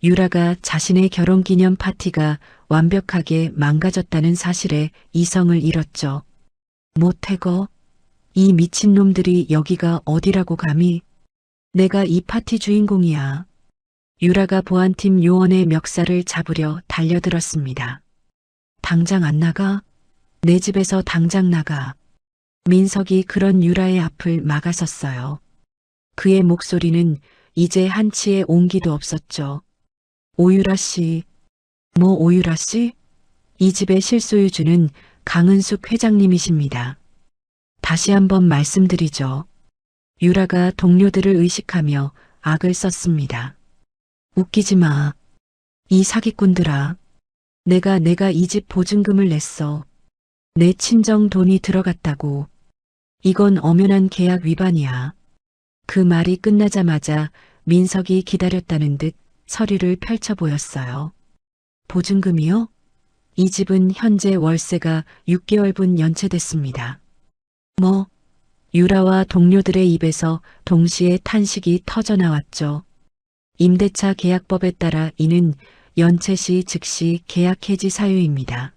S2: 유라가 자신의 결혼기념 파티가 완벽하게 망가졌다는 사실에 이성을 잃었죠. 뭐 퇴거? 이 미친놈들이 여기가 어디라고 감히? 내가 이 파티 주인공이야. 유라가 보안팀 요원의 멱살을 잡으려 달려들었습니다. 당장 안 나가? 내 집에서 당장 나가. 민석이 그런 유라의 앞을 막아섰어요. 그의 목소리는 이제 한치의 온기도 없었죠. 오유라 씨. 뭐 오유라 씨? 이 집의 실소유주는 강은숙 회장님이십니다. 다시 한번 말씀드리죠. 유라가 동료들을 의식하며 악을 썼습니다. 웃기지 마. 이 사기꾼들아. 내가 이 집 보증금을 냈어. 내 친정 돈이 들어갔다고. 이건 엄연한 계약 위반이야. 그 말이 끝나자마자 민석이 기다렸다는 듯 서류를 펼쳐 보였어요. 보증금이요? 이 집은 현재 월세가 6개월분 연체됐습니다. 뭐? 유라와 동료들의 입에서 동시에 탄식이 터져나왔죠. 임대차 계약법에 따라 이는 연체 시 즉시 계약 해지 사유입니다.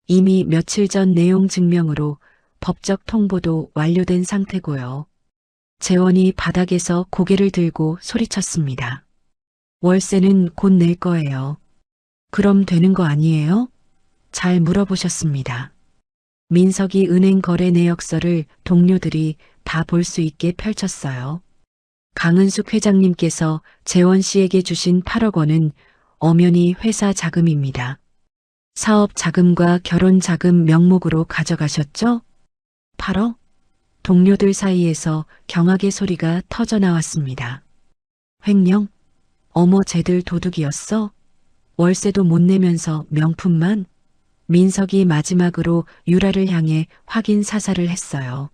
S2: 이미 며칠 전 내용 증명으로 법적 통보도 완료된 상태고요. 재원이 바닥에서 고개를 들고 소리쳤습니다. 월세는 곧 낼 거예요. 그럼 되는 거 아니에요? 잘 물어보셨습니다. 민석이 은행 거래 내역서를 동료들이 다 볼 수 있게 펼쳤어요. 강은숙 회장님께서 재원 씨에게 주신 8억 원은 엄연히 회사 자금입니다. 사업 자금과 결혼 자금 명목으로 가져가셨죠? 8억? 동료들 사이에서 경악의 소리가 터져 나왔습니다. 횡령? 어머 쟤들 도둑이었어? 월세도 못 내면서 명품만? 민석이 마지막으로 유라를 향해 확인 사살을 했어요.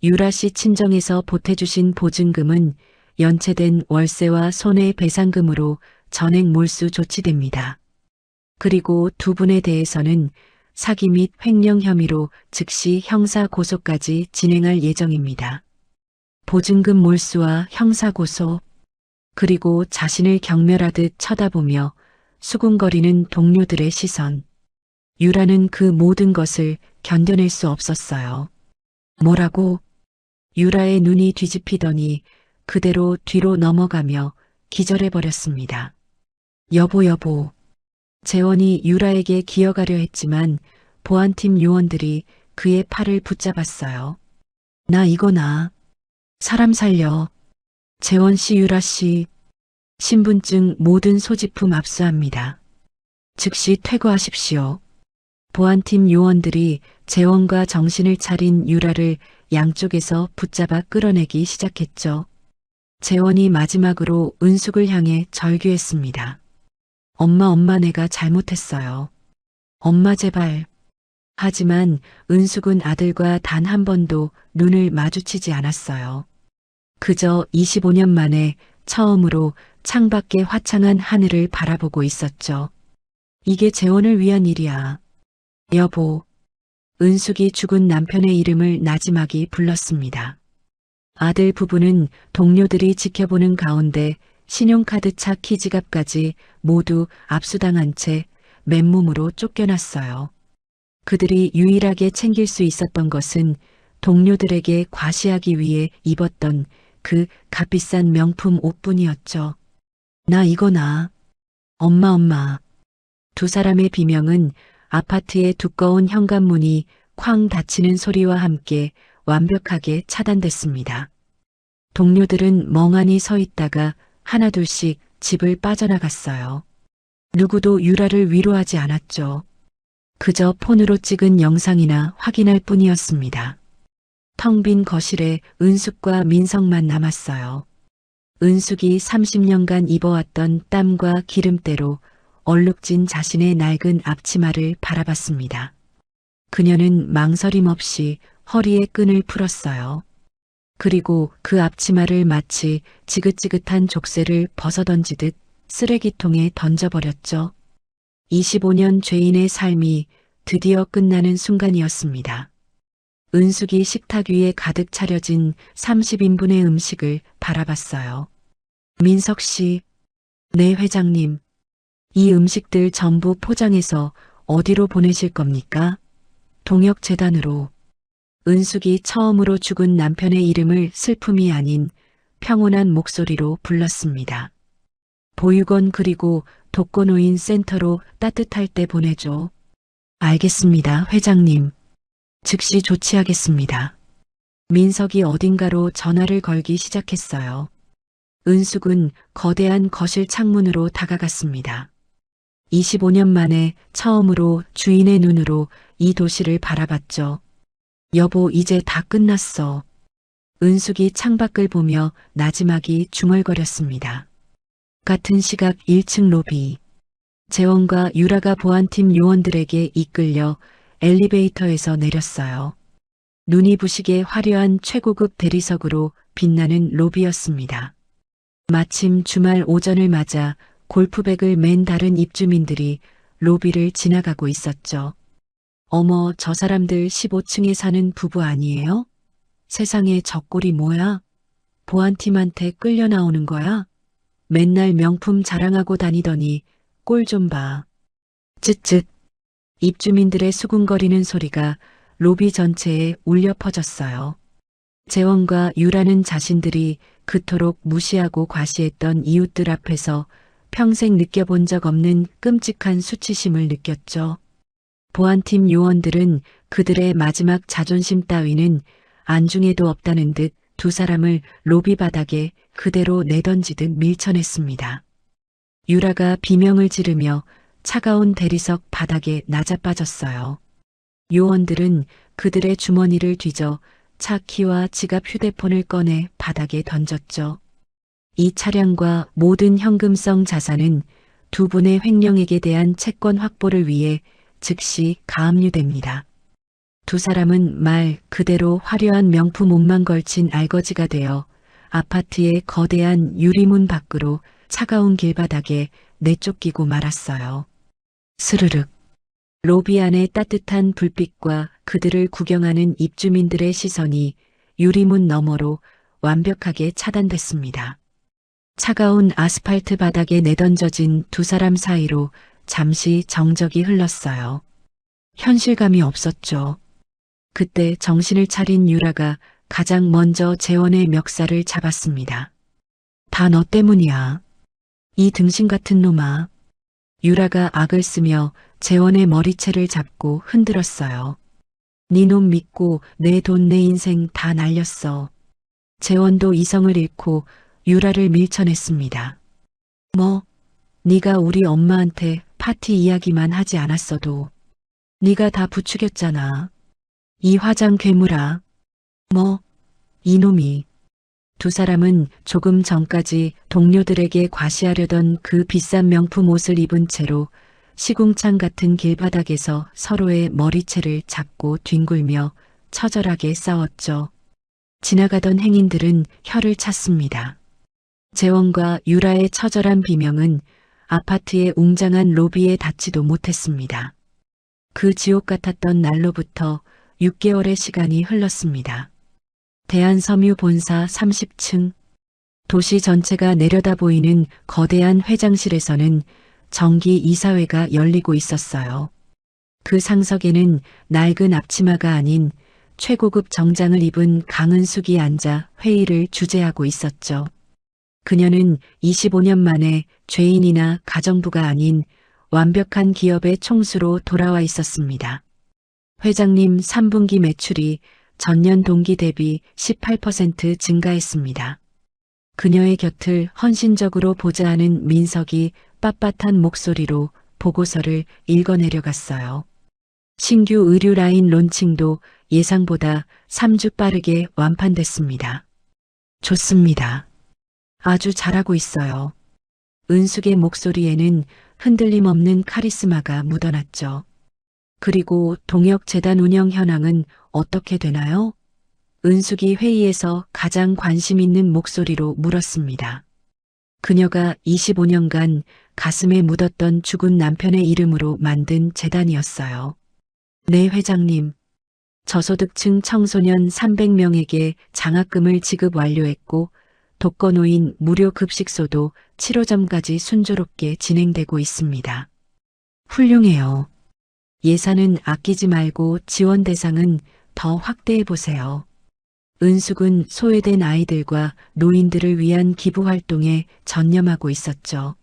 S2: 유라 씨 친정에서 보태주신 보증금은 연체된 월세와 손해배상금으로 전액 몰수 조치됩니다. 그리고 두 분에 대해서는 사기 및 횡령 혐의로 즉시 형사 고소까지 진행할 예정입니다. 보증금 몰수와 형사 고소, 그리고 자신을 경멸하듯 쳐다보며 수군거리는 동료들의 시선. 유라는 그 모든 것을 견뎌낼 수 없었어요. 뭐라고? 유라의 눈이 뒤집히더니 그대로 뒤로 넘어가며 기절해버렸습니다. 여보. 재원이 유라에게 기어가려 했지만 보안팀 요원들이 그의 팔을 붙잡았어요. 나. 사람 살려. 재원 씨, 유라 씨. 신분증 모든 소지품 압수합니다. 즉시 퇴거하십시오. 보안팀 요원들이 재원과 정신을 차린 유라를 양쪽에서 붙잡아 끌어내기 시작했죠. 재원이 마지막으로 은숙을 향해 절규했습니다. 엄마 내가 잘못했어요. 엄마 제발. 하지만 은숙은 아들과 단 한 번도 눈을 마주치지 않았어요. 그저 25년 만에 처음으로 창밖의 화창한 하늘을 바라보고 있었죠. 이게 재원을 위한 일이야. 여보. 은숙이 죽은 남편의 이름을 나지막이 불렀습니다. 아들 부부는 동료들이 지켜보는 가운데 신용카드차 키지갑까지 모두 압수당한 채 맨몸으로 쫓겨났어요. 그들이 유일하게 챙길 수 있었던 것은 동료들에게 과시하기 위해 입었던 그 값비싼 명품 옷뿐이었죠. 나. 엄마. 두 사람의 비명은 아파트의 두꺼운 현관문이 쾅 닫히는 소리와 함께 완벽하게 차단됐습니다. 동료들은 멍하니 서 있다가 하나둘씩 집을 빠져나갔어요. 누구도 유라를 위로하지 않았죠. 그저 폰으로 찍은 영상이나 확인할 뿐이었습니다. 텅 빈 거실에 은숙과 민석만 남았어요. 은숙이 30년간 입어왔던 땀과 기름때로 얼룩진 자신의 낡은 앞치마를 바라봤습니다. 그녀는 망설임 없이 허리에 끈을 풀었어요. 그리고 그 앞치마를 마치 지긋지긋한 족쇄를 벗어던지듯 쓰레기통에 던져버렸죠. 25년 죄인의 삶이 드디어 끝나는 순간이었습니다. 은숙이 식탁 위에 가득 차려진 30인분의 음식을 바라봤어요. 민석 씨, 네 회장님, 이 음식들 전부 포장해서 어디로 보내실 겁니까? 동역재단으로. 은숙이 처음으로 죽은 남편의 이름을 슬픔이 아닌 평온한 목소리로 불렀습니다. 보육원 그리고 독거노인 센터로 따뜻할 때 보내줘. 알겠습니다, 회장님. 즉시 조치하겠습니다. 민석이 어딘가로 전화를 걸기 시작했어요. 은숙은 거대한 거실 창문으로 다가갔습니다. 25년 만에 처음으로 주인의 눈으로 이 도시를 바라봤죠. 여보, 이제 다 끝났어. 은숙이 창밖을 보며 나지막이 중얼거렸습니다. 같은 시각 1층 로비. 재원과 유라가 보안팀 요원들에게 이끌려 엘리베이터에서 내렸어요. 눈이 부시게 화려한 최고급 대리석으로 빛나는 로비였습니다. 마침 주말 오전을 맞아 골프백을 맨 다른 입주민들이 로비를 지나가고 있었죠. 어머, 저 사람들 15층에 사는 부부 아니에요? 세상에 저 꼴이 뭐야? 보안팀한테 끌려 나오는 거야? 맨날 명품 자랑하고 다니더니 꼴 좀 봐. 쯧쯧. 입주민들의 수군거리는 소리가 로비 전체에 울려 퍼졌어요. 재원과 유라는 자신들이 그토록 무시하고 과시했던 이웃들 앞에서 평생 느껴본 적 없는 끔찍한 수치심을 느꼈죠. 보안팀 요원들은 그들의 마지막 자존심 따위는 안중에도 없다는 듯 두 사람을 로비 바닥에 그대로 내던지듯 밀쳐냈습니다. 유라가 비명을 지르며 차가운 대리석 바닥에 낮아빠졌어요. 요원들은 그들의 주머니를 뒤져 차 키와 지갑, 휴대폰을 꺼내 바닥에 던졌죠. 이 차량과 모든 현금성 자산은 두 분의 횡령액에 대한 채권 확보를 위해 즉시 가압류됩니다. 두 사람은 말 그대로 화려한 명품 옷만 걸친 알거지가 되어 아파트의 거대한 유리문 밖으로 차가운 길바닥에 내쫓기고 말았어요. 스르륵. 로비 안의 따뜻한 불빛과 그들을 구경하는 입주민들의 시선이 유리문 너머로 완벽하게 차단됐습니다. 차가운 아스팔트 바닥에 내던져진 두 사람 사이로 잠시 정적이 흘렀어요. 현실감이 없었죠. 그때 정신을 차린 유라가 가장 먼저 재원의 멱살을 잡았습니다. 다 너 때문이야. 이 등신 같은 놈아. 유라가 악을 쓰며 재원의 머리채를 잡고 흔들었어요. 네 놈 믿고 내 돈 내 인생 다 날렸어. 재원도 이성을 잃고 유라를 밀쳐냈습니다. 뭐, 네가 우리 엄마한테 파티 이야기만 하지 않았어도 네가 다 부추겼잖아. 이 화장 괴물아. 뭐, 이놈이. 두 사람은 조금 전까지 동료들에게 과시하려던 그 비싼 명품 옷을 입은 채로 시궁창 같은 길바닥에서 서로의 머리채를 잡고 뒹굴며 처절하게 싸웠죠. 지나가던 행인들은 혀를 찼습니다. 재원과 유라의 처절한 비명은 아파트의 웅장한 로비에 닿지도 못했습니다. 그 지옥 같았던 날로부터 6개월의 시간이 흘렀습니다. 대한섬유 본사 30층. 도시 전체가 내려다 보이는 거대한 회장실에서는 정기 이사회가 열리고 있었어요. 그 상석에는 낡은 앞치마가 아닌 최고급 정장을 입은 강은숙이 앉아 회의를 주재하고 있었죠. 그녀는 25년 만에 죄인이나 가정부가 아닌 완벽한 기업의 총수로 돌아와 있었습니다. 회장님 3분기 매출이 전년 동기 대비 18% 증가했습니다. 그녀의 곁을 헌신적으로 보좌하는 민석이 빳빳한 목소리로 보고서를 읽어내려갔어요. 신규 의류 라인 론칭도 예상보다 3주 빠르게 완판됐습니다. 좋습니다. 아주 잘하고 있어요. 은숙의 목소리에는 흔들림 없는 카리스마가 묻어났죠. 그리고 동역재단 운영 현황은 어떻게 되나요? 은숙이 회의에서 가장 관심 있는 목소리로 물었습니다. 그녀가 25년간 가슴에 묻었던 죽은 남편의 이름으로 만든 재단이었어요. 네, 회장님. 저소득층 청소년 300명에게 장학금을 지급 완료했고 독거노인 무료 급식소도 7호점까지 순조롭게 진행되고 있습니다. 훌륭해요. 예산은 아끼지 말고 지원 대상은 더 확대해 보세요. 은숙은 소외된 아이들과 노인들을 위한 기부 활동에 전념하고 있었죠.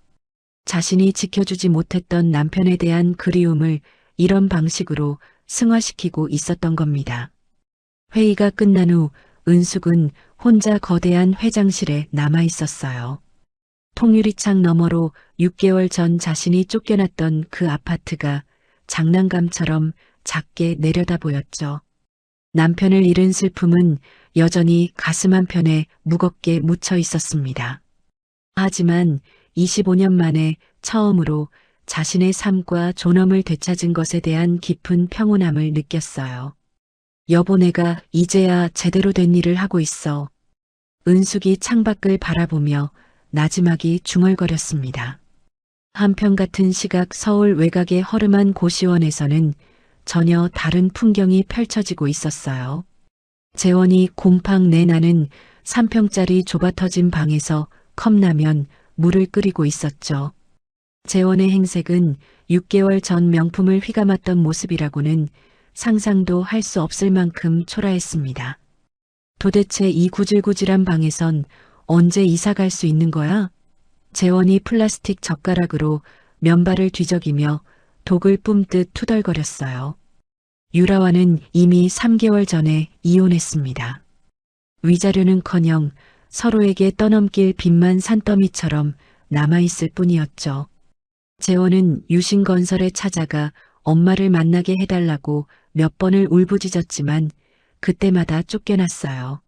S2: 자신이 지켜주지 못했던 남편에 대한 그리움을 이런 방식으로 승화시키고 있었던 겁니다. 회의가 끝난 후 은숙은 혼자 거대한 회장실에 남아 있었어요. 통유리창 너머로 6개월 전 자신이 쫓겨났던 그 아파트가 장난감처럼 작게 내려다 보였죠. 남편을 잃은 슬픔은 여전히 가슴 한편에 무겁게 묻혀 있었습니다. 하지만 25년 만에 처음으로 자신의 삶과 존엄을 되찾은 것에 대한 깊은 평온함을 느꼈어요. 여보, 내가 이제야 제대로 된 일을 하고 있어. 은숙이 창밖을 바라보며 나지막이 중얼거렸습니다. 한편 같은 시각 서울 외곽의 허름한 고시원에서는 전혀 다른 풍경이 펼쳐지고 있었어요. 재원이 곰팡 내나는 3평짜리 좁아터진 방에서 컵라면, 물을 끓이고 있었죠. 재원의 행색은 6개월 전 명품을 휘감았던 모습이라고는 상상도 할 수 없을 만큼 초라했습니다. 도대체 이 구질구질한 방에선 언제 이사 갈 수 있는 거야? 재원이 플라스틱 젓가락으로 면발을 뒤적이며 독을 뿜듯 투덜거렸어요. 유라와는 이미 3개월 전에 이혼했습니다. 위자료는커녕 서로에게 떠넘길 빚만 산더미처럼 남아있을 뿐이었죠. 재원은 유신건설에 찾아가 엄마를 만나게 해달라고 몇 번을 울부짖었지만 그때마다 쫓겨났어요.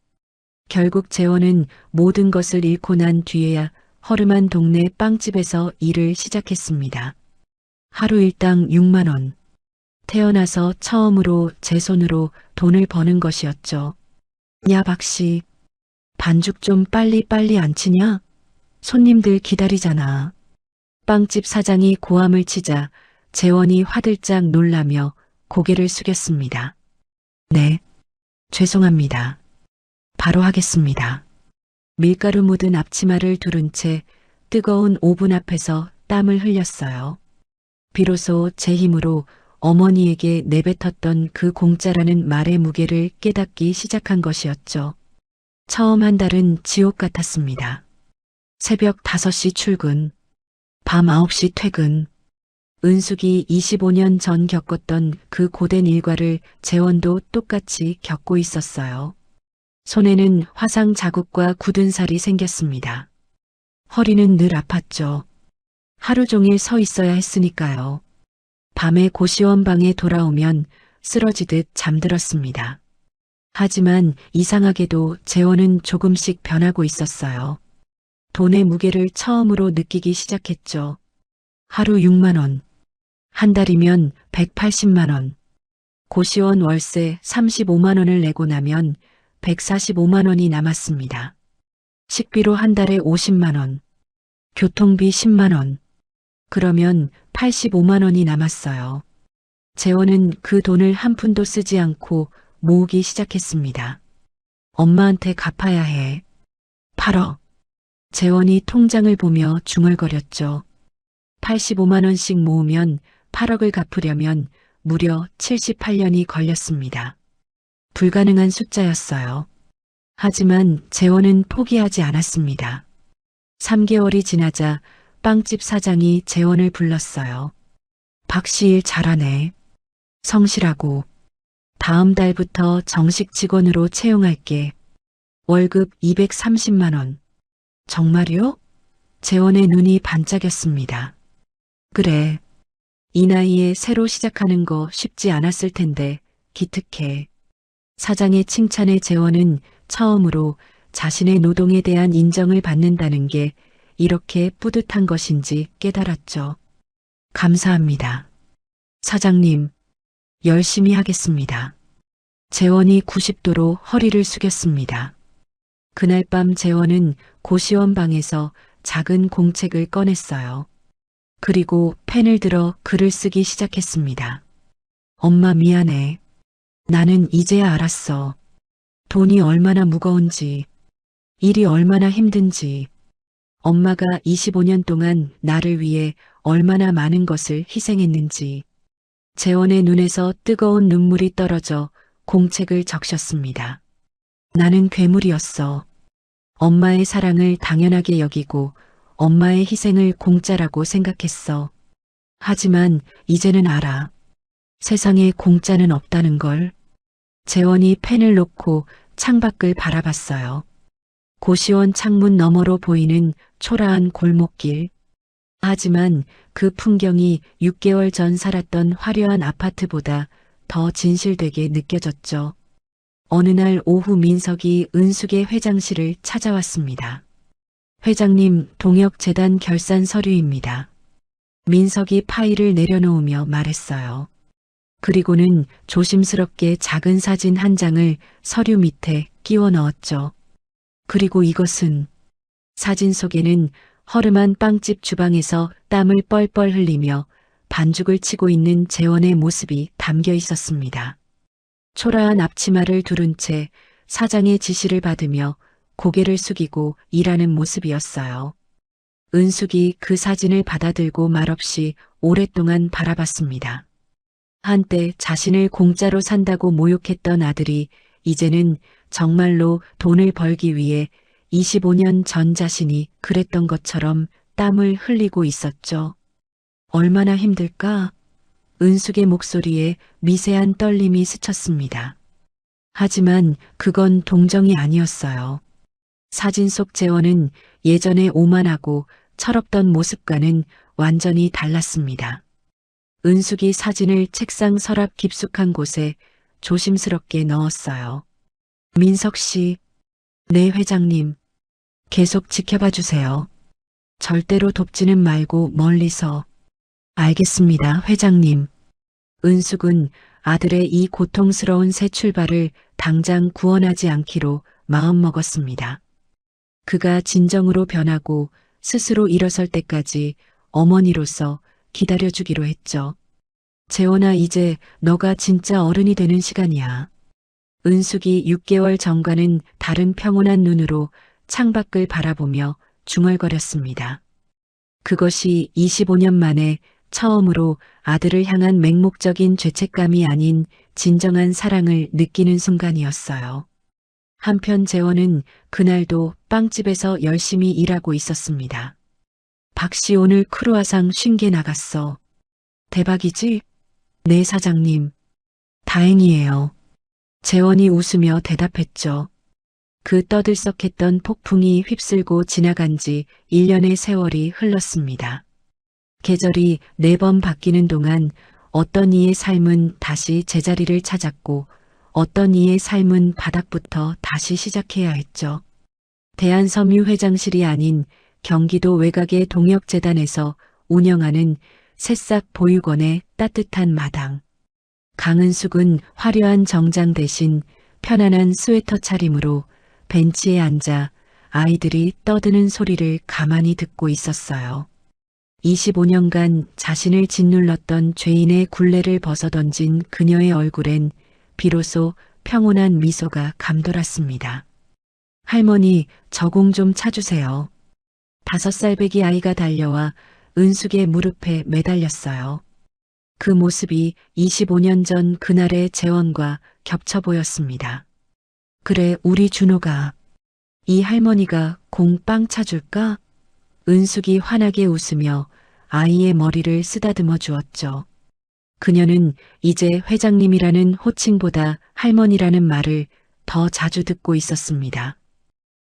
S2: 결국 재원은 모든 것을 잃고 난 뒤에야 허름한 동네 빵집에서 일을 시작했습니다. 하루 일당 6만 원. 태어나서 처음으로 제 손으로 돈을 버는 것이었죠. 야, 박씨. 반죽 좀 빨리 안 치냐? 손님들 기다리잖아. 빵집 사장이 고함을 치자 재원이 화들짝 놀라며 고개를 숙였습니다. 네, 죄송합니다. 바로 하겠습니다. 밀가루 묻은 앞치마를 두른 채 뜨거운 오븐 앞에서 땀을 흘렸어요. 비로소 제 힘으로 어머니에게 내뱉었던 그 공짜라는 말의 무게를 깨닫기 시작한 것이었죠. 처음 한 달은 지옥 같았습니다. 새벽 5시 출근, 밤 9시 퇴근. 은숙이 25년 전 겪었던 그 고된 일과를 재원도 똑같이 겪고 있었어요. 손에는 화상 자국과 굳은 살이 생겼습니다. 허리는 늘 아팠죠. 하루 종일 서 있어야 했으니까요. 밤에 고시원 방에 돌아오면 쓰러지듯 잠들었습니다. 하지만 이상하게도 재원은 조금씩 변하고 있었어요. 돈의 무게를 처음으로 느끼기 시작했죠. 하루 6만 원, 한 달이면 180만 원, 고시원 월세 35만 원을 내고 나면 145만 원이 남았습니다. 식비로 한 달에 50만 원, 교통비 10만 원, 그러면 85만 원이 남았어요. 재원은 그 돈을 한 푼도 쓰지 않고 모으기 시작했습니다. 엄마한테 갚아야 해. 8억. 재원이 통장을 보며 중얼거렸죠. 85만 원씩 모으면 8억을 갚으려면 무려 78년이 걸렸습니다. 불가능한 숫자였어요. 하지만 재원은 포기하지 않았습니다. 3개월이 지나자 빵집 사장이 재원을 불렀어요. 박시일 잘하네. 성실하고. 다음 달부터 정식 직원으로 채용할게. 월급 230만 원. 정말요? 재원의 눈이 반짝였습니다. 그래. 이 나이에 새로 시작하는 거 쉽지 않았을 텐데 기특해. 사장의 칭찬에 재원은 처음으로 자신의 노동에 대한 인정을 받는다는 게 이렇게 뿌듯한 것인지 깨달았죠. 감사합니다. 사장님, 열심히 하겠습니다. 재원이 90도로 허리를 숙였습니다. 그날 밤 재원은 고시원 방에서 작은 공책을 꺼냈어요. 그리고 펜을 들어 글을 쓰기 시작했습니다. 엄마 미안해. 나는 이제야 알았어. 돈이 얼마나 무거운지, 일이 얼마나 힘든지, 엄마가 25년 동안 나를 위해 얼마나 많은 것을 희생했는지. 재원의 눈에서 뜨거운 눈물이 떨어져 공책을 적셨습니다. 나는 괴물이었어. 엄마의 사랑을 당연하게 여기고 엄마의 희생을 공짜라고 생각했어. 하지만 이제는 알아. 세상에 공짜는 없다는 걸. 재원이 펜을 놓고 창밖을 바라봤어요. 고시원 창문 너머로 보이는 초라한 골목길. 하지만 그 풍경이 6개월 전 살았던 화려한 아파트보다 더 진실되게 느껴졌죠. 어느 날 오후 민석이 은숙의 회장실을 찾아왔습니다. 회장님, 동역재단 결산 서류입니다. 민석이 파일을 내려놓으며 말했어요. 그리고는 조심스럽게 작은 사진 한 장을 서류 밑에 끼워 넣었죠. 그리고 이것은 사진 속에는 허름한 빵집 주방에서 땀을 뻘뻘 흘리며 반죽을 치고 있는 재원의 모습이 담겨 있었습니다. 초라한 앞치마를 두른 채 사장의 지시를 받으며 고개를 숙이고 일하는 모습이었어요. 은숙이 그 사진을 받아들고 말없이 오랫동안 바라봤습니다. 한때 자신을 공짜로 산다고 모욕했던 아들이 이제는 정말로 돈을 벌기 위해 25년 전 자신이 그랬던 것처럼 땀을 흘리고 있었죠. 얼마나 힘들까? 은숙의 목소리에 미세한 떨림이 스쳤습니다. 하지만 그건 동정이 아니었어요. 사진 속 재원은 예전에 오만하고 철없던 모습과는 완전히 달랐습니다. 은숙이 사진을 책상 서랍 깊숙한 곳에 조심스럽게 넣었어요. 민석 씨, 네 회장님, 계속 지켜봐 주세요. 절대로 돕지는 말고 멀리서. 알겠습니다, 회장님. 은숙은 아들의 이 고통스러운 새 출발을 당장 구원하지 않기로 마음먹었습니다. 그가 진정으로 변하고 스스로 일어설 때까지 어머니로서 기다려주기로 했죠. 재원아, 이제 너가 진짜 어른이 되는 시간이야. 은숙이 6개월 전과는 다른 평온한 눈으로 창밖을 바라보며 중얼거렸습니다. 그것이 25년 만에 처음으로 아들을 향한 맹목적인 죄책감이 아닌 진정한 사랑을 느끼는 순간이었어요. 한편 재원은 그날도 빵집에서 열심히 일하고 있었습니다. 박씨 오늘 크루아상 50개 나갔어. 대박이지? 네 사장님. 다행이에요. 재원이 웃으며 대답했죠. 그 떠들썩했던 폭풍이 휩쓸고 지나간 지 1년의 세월이 흘렀습니다. 계절이 4번 바뀌는 동안 어떤 이의 삶은 다시 제자리를 찾았고 어떤 이의 삶은 바닥부터 다시 시작해야 했죠. 대한섬유회장실이 아닌 경기도 외곽의 동역재단에서 운영하는 새싹 보육원의 따뜻한 마당. 강은숙은 화려한 정장 대신 편안한 스웨터 차림으로 벤치에 앉아 아이들이 떠드는 소리를 가만히 듣고 있었어요. 25년간 자신을 짓눌렀던 죄인의 굴레를 벗어던진 그녀의 얼굴엔 비로소 평온한 미소가 감돌았습니다. 할머니, 저 공 좀 차주세요. 5살배기 아이가 달려와 은숙의 무릎에 매달렸어요. 그 모습이 25년 전 그날의 재원과 겹쳐 보였습니다. 그래, 우리 준호가. 이 할머니가 공 빵 차줄까? 은숙이 환하게 웃으며 아이의 머리를 쓰다듬어 주었죠. 그녀는 이제 회장님이라는 호칭보다 할머니라는 말을 더 자주 듣고 있었습니다.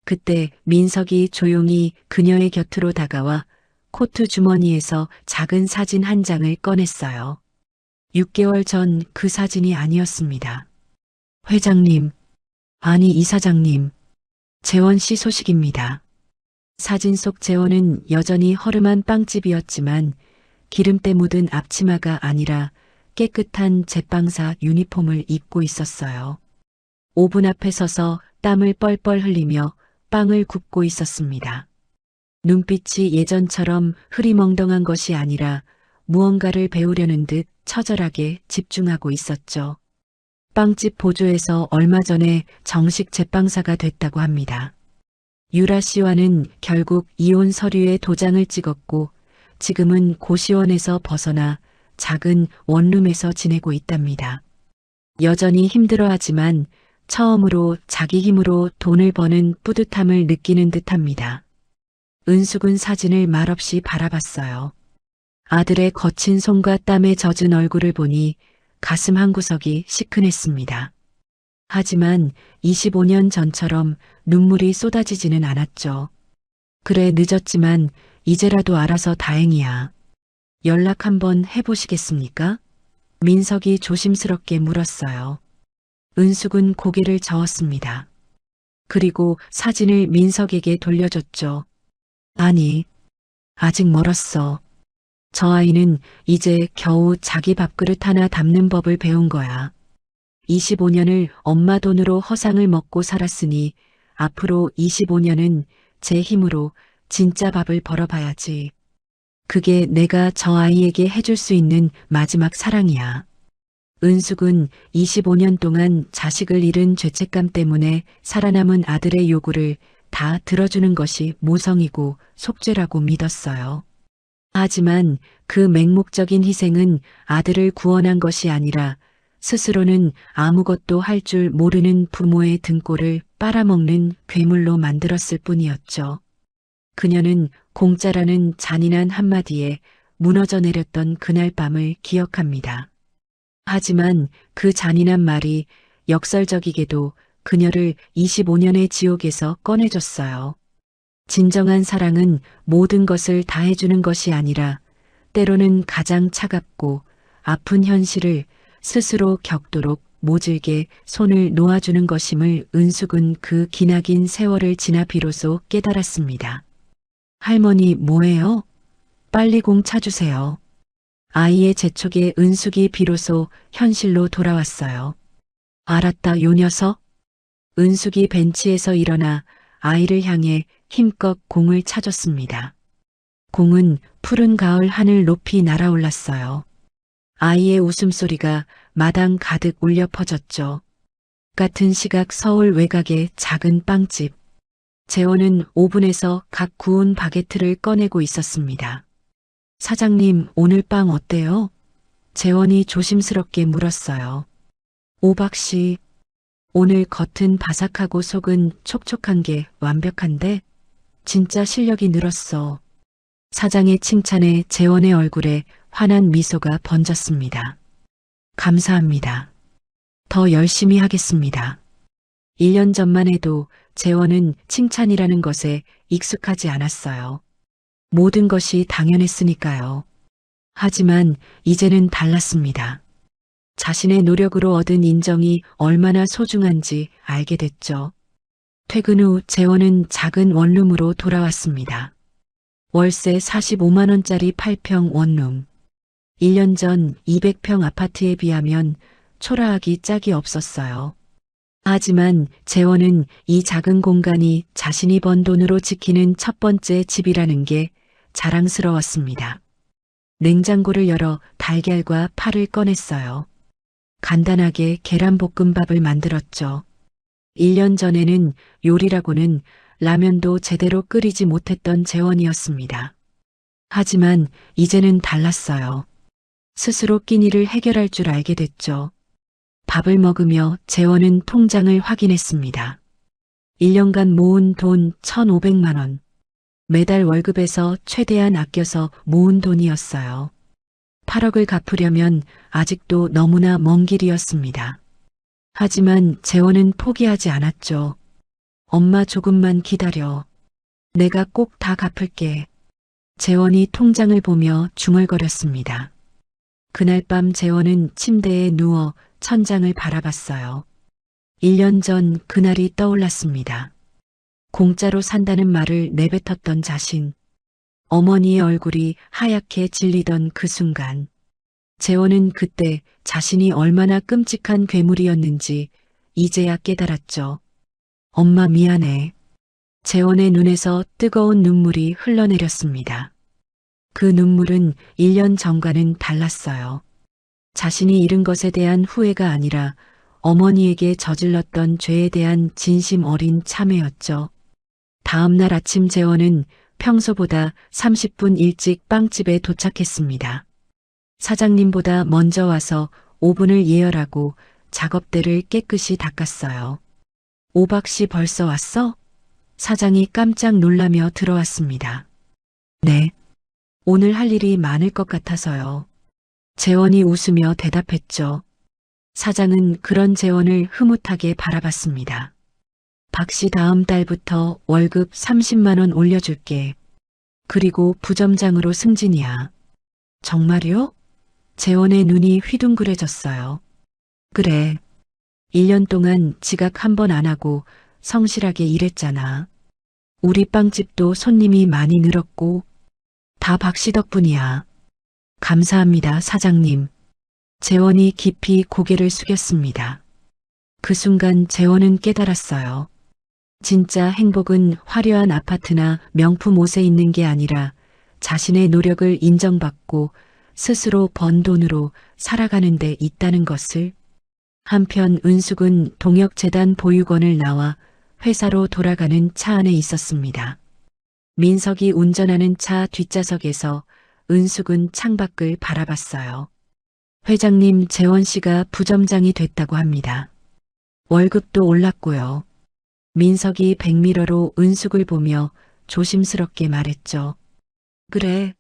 S2: 그때 민석이 조용히 그녀의 곁으로 다가와 코트 주머니에서 작은 사진 한 장을 꺼냈어요. 6개월 전 그 사진이 아니었습니다. 회장님, 아니 이사장님, 재원 씨 소식입니다. 사진 속 재원은 여전히 허름한 빵집이었지만 기름때 묻은 앞치마가 아니라 깨끗한 제빵사 유니폼을 입고 있었어요. 오븐 앞에 서서 땀을 뻘뻘 흘리며 빵을 굽고 있었습니다. 눈빛이 예전처럼 흐리멍덩한 것이 아니라 무언가를 배우려는 듯 처절하게 집중하고 있었죠. 빵집 보조에서 얼마 전에 정식 제빵사가 됐다고 합니다. 유라 씨와는 결국 이혼 서류에 도장을 찍었고 지금은 고시원에서 벗어나 작은 원룸에서 지내고 있답니다. 여전히 힘들어하지만 처음으로 자기 힘으로 돈을 버는 뿌듯함을 느끼는 듯합니다. 은숙은 사진을 말없이 바라봤어요. 아들의 거친 손과 땀에 젖은 얼굴을 보니 가슴 한구석이 시큰했습니다. 하지만 25년 전처럼 눈물이 쏟아지지는 않았죠. 그래, 늦었지만 이제라도 알아서 다행이야. 연락 한번 해보시겠습니까? 민석이 조심스럽게 물었어요. 은숙은 고개를 저었습니다. 그리고 사진을 민석에게 돌려줬죠. 아니, 아직 멀었어. 저 아이는 이제 겨우 자기 밥그릇 하나 담는 법을 배운 거야. 25년을 엄마 돈으로 허상을 먹고 살았으니 앞으로 25년은 제 힘으로 진짜 밥을 벌어봐야지. 그게 내가 저 아이에게 해줄 수 있는 마지막 사랑이야. 은숙은 25년 동안 자식을 잃은 죄책감 때문에 살아남은 아들의 요구를 다 들어주는 것이 모성이고 속죄라고 믿었어요. 하지만 그 맹목적인 희생은 아들을 구원한 것이 아니라 스스로는 아무것도 할 줄 모르는 부모의 등골을 빨아먹는 괴물로 만들었을 뿐이었죠. 그녀는 공짜라는 잔인한 한마디에 무너져 내렸던 그날 밤을 기억합니다. 하지만 그 잔인한 말이 역설적이게도 그녀를 25년의 지옥에서 꺼내줬어요. 진정한 사랑은 모든 것을 다 해주는 것이 아니라 때로는 가장 차갑고 아픈 현실을 스스로 겪도록 모질게 손을 놓아주는 것임을 은숙은 그 기나긴 세월을 지나 비로소 깨달았습니다. 할머니 뭐해요? 빨리 공 차주세요. 아이의 재촉에 은숙이 비로소 현실로 돌아왔어요. 알았다, 요 녀석. 은숙이 벤치에서 일어나 아이를 향해 힘껏 공을 차줬습니다. 공은 푸른 가을 하늘 높이 날아올랐어요. 아이의 웃음소리가 마당 가득 울려 퍼졌죠. 같은 시각 서울 외곽의 작은 빵집. 재원은 오븐에서 각 구운 바게트를 꺼내고 있었습니다. 사장님, 오늘 빵 어때요? 재원이 조심스럽게 물었어요. 오박 씨, 오늘 겉은 바삭하고 속은 촉촉한 게 완벽한데 진짜 실력이 늘었어. 사장의 칭찬에 재원의 얼굴에 환한 미소가 번졌습니다. 감사합니다. 더 열심히 하겠습니다. 1년 전만 해도 재원은 칭찬이라는 것에 익숙하지 않았어요. 모든 것이 당연했으니까요. 하지만 이제는 달랐습니다. 자신의 노력으로 얻은 인정이 얼마나 소중한지 알게 됐죠. 퇴근 후 재원은 작은 원룸으로 돌아왔습니다. 월세 45만 원짜리 8평 원룸. 1년 전 200평 아파트에 비하면 초라하기 짝이 없었어요. 하지만 재원은 이 작은 공간이 자신이 번 돈으로 지키는 첫 번째 집이라는 게 자랑스러웠습니다. 냉장고를 열어 달걀과 파를 꺼냈어요. 간단하게 계란볶음밥을 만들었죠. 1년 전에는 요리라고는 라면도 제대로 끓이지 못했던 재원이었습니다. 하지만 이제는 달랐어요. 스스로 끼니를 해결할 줄 알게 됐죠. 밥을 먹으며 재원은 통장을 확인했습니다. 1년간 모은 돈 1,500만 원. 매달 월급에서 최대한 아껴서 모은 돈이었어요. 8억을 갚으려면 아직도 너무나 먼 길이었습니다. 하지만 재원은 포기하지 않았죠. 엄마 조금만 기다려. 내가 꼭 다 갚을게. 재원이 통장을 보며 중얼거렸습니다. 그날 밤 재원은 침대에 누워 천장을 바라봤어요. 1년 전 그날이 떠올랐습니다. 공짜로 산다는 말을 내뱉었던 자신. 어머니의 얼굴이 하얗게 질리던 그 순간. 재원은 그때 자신이 얼마나 끔찍한 괴물이었는지 이제야 깨달았죠. 엄마 미안해. 재원의 눈에서 뜨거운 눈물이 흘러내렸습니다. 그 눈물은 1년 전과는 달랐어요. 자신이 잃은 것에 대한 후회가 아니라 어머니에게 저질렀던 죄에 대한 진심 어린 참회였죠. 다음 날 아침 재원은 평소보다 30분 일찍 빵집에 도착했습니다. 사장님보다 먼저 와서 오븐을 예열하고 작업대를 깨끗이 닦았어요. 오박 씨 벌써 왔어? 사장이 깜짝 놀라며 들어왔습니다. 네. 오늘 할 일이 많을 것 같아서요. 재원이 웃으며 대답했죠. 사장은 그런 재원을 흐뭇하게 바라봤습니다. 박 씨 다음 달부터 월급 30만 원 올려줄게. 그리고 부점장으로 승진이야. 정말요? 재원의 눈이 휘둥그레졌어요. 그래. 1년 동안 지각 한 번 안 하고 성실하게 일했잖아. 우리 빵집도 손님이 많이 늘었고 다 박 씨 덕분이야. 감사합니다, 사장님. 재원이 깊이 고개를 숙였습니다. 그 순간 재원은 깨달았어요. 진짜 행복은 화려한 아파트나 명품 옷에 있는 게 아니라 자신의 노력을 인정받고 스스로 번 돈으로 살아가는 데 있다는 것을. 한편 은숙은 동역재단 보육원을 나와 회사로 돌아가는 차 안에 있었습니다. 민석이 운전하는 차 뒷좌석에서 은숙은 창밖을 바라봤어요. 회장님, 재원 씨가 부점장이 됐다고 합니다. 월급도 올랐고요. 민석이 백미러로 은숙을 보며 조심스럽게 말했죠. 그래.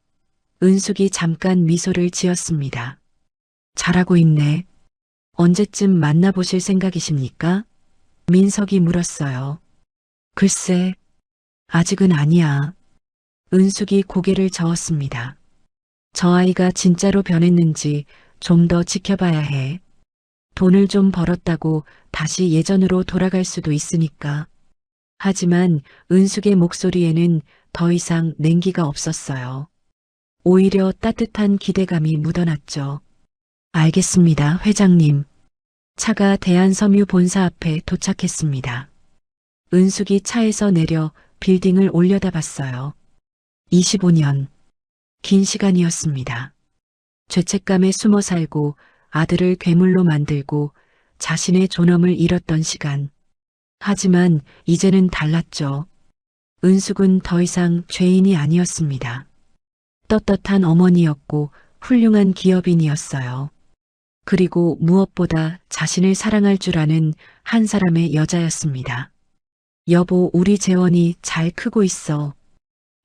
S2: 은숙이 잠깐 미소를 지었습니다. 잘하고 있네. 언제쯤 만나보실 생각이십니까? 민석이 물었어요. 글쎄, 아직은 아니야. 은숙이 고개를 저었습니다. 저 아이가 진짜로 변했는지 좀 더 지켜봐야 해. 돈을 좀 벌었다고 다시 예전으로 돌아갈 수도 있으니까. 하지만 은숙의 목소리에는 더 이상 냉기가 없었어요. 오히려 따뜻한 기대감이 묻어났죠. 알겠습니다, 회장님. 차가 대한섬유 본사 앞에 도착했습니다. 은숙이 차에서 내려 빌딩을 올려다봤어요. 25년. 긴 시간이었습니다. 죄책감에 숨어 살고 아들을 괴물로 만들고 자신의 존엄을 잃었던 시간. 하지만 이제는 달랐죠. 은숙은 더 이상 죄인이 아니었습니다. 떳떳한 어머니였고 훌륭한 기업인이었어요. 그리고 무엇보다 자신을 사랑할 줄 아는 한 사람의 여자였습니다. 여보, 우리 재원이 잘 크고 있어.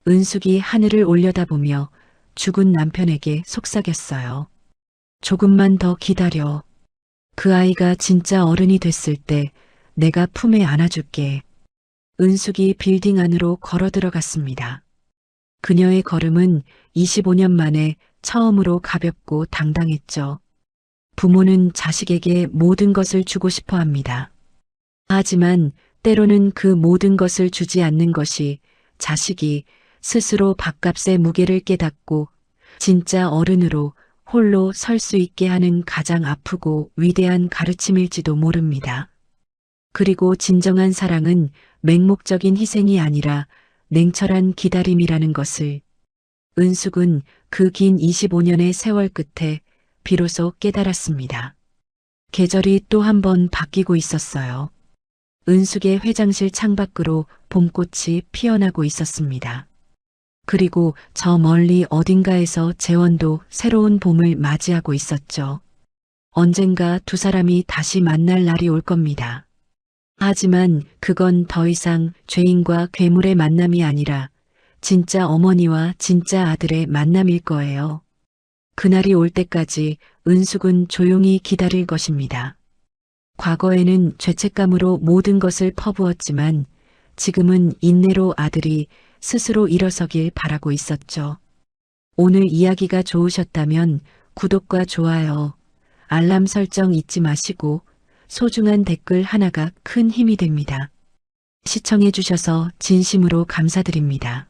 S2: 은숙이 하늘을 올려다보며 죽은 남편에게 속삭였어요. 조금만 더 기다려. 그 아이가 진짜 어른이 됐을 때 내가 품에 안아줄게. 은숙이 빌딩 안으로 걸어 들어갔습니다. 그녀의 걸음은 25년 만에 처음으로 가볍고 당당했죠. 부모는 자식에게 모든 것을 주고 싶어 합니다. 하지만 때로는 그 모든 것을 주지 않는 것이 자식이 스스로 밥값의 무게를 깨닫고 진짜 어른으로 홀로 설 수 있게 하는 가장 아프고 위대한 가르침일지도 모릅니다. 그리고 진정한 사랑은 맹목적인 희생이 아니라 냉철한 기다림이라는 것을 은숙은 그 긴 25년의 세월 끝에 비로소 깨달았습니다. 계절이 또 한 번 바뀌고 있었어요. 은숙의 회장실 창밖으로 봄꽃이 피어나고 있었습니다. 그리고 저 멀리 어딘가에서 재원도 새로운 봄을 맞이하고 있었죠. 언젠가 두 사람이 다시 만날 날이 올 겁니다. 하지만 그건 더 이상 죄인과 괴물의 만남이 아니라 진짜 어머니와 진짜 아들의 만남일 거예요. 그날이 올 때까지 은숙은 조용히 기다릴 것입니다. 과거에는 죄책감으로 모든 것을 퍼부었지만 지금은 인내로 아들이 스스로 일어서길 바라고 있었죠. 오늘 이야기가 좋으셨다면 구독과 좋아요, 알람 설정 잊지 마시고 소중한 댓글 하나가 큰 힘이 됩니다. 시청해 주셔서 진심으로 감사드립니다.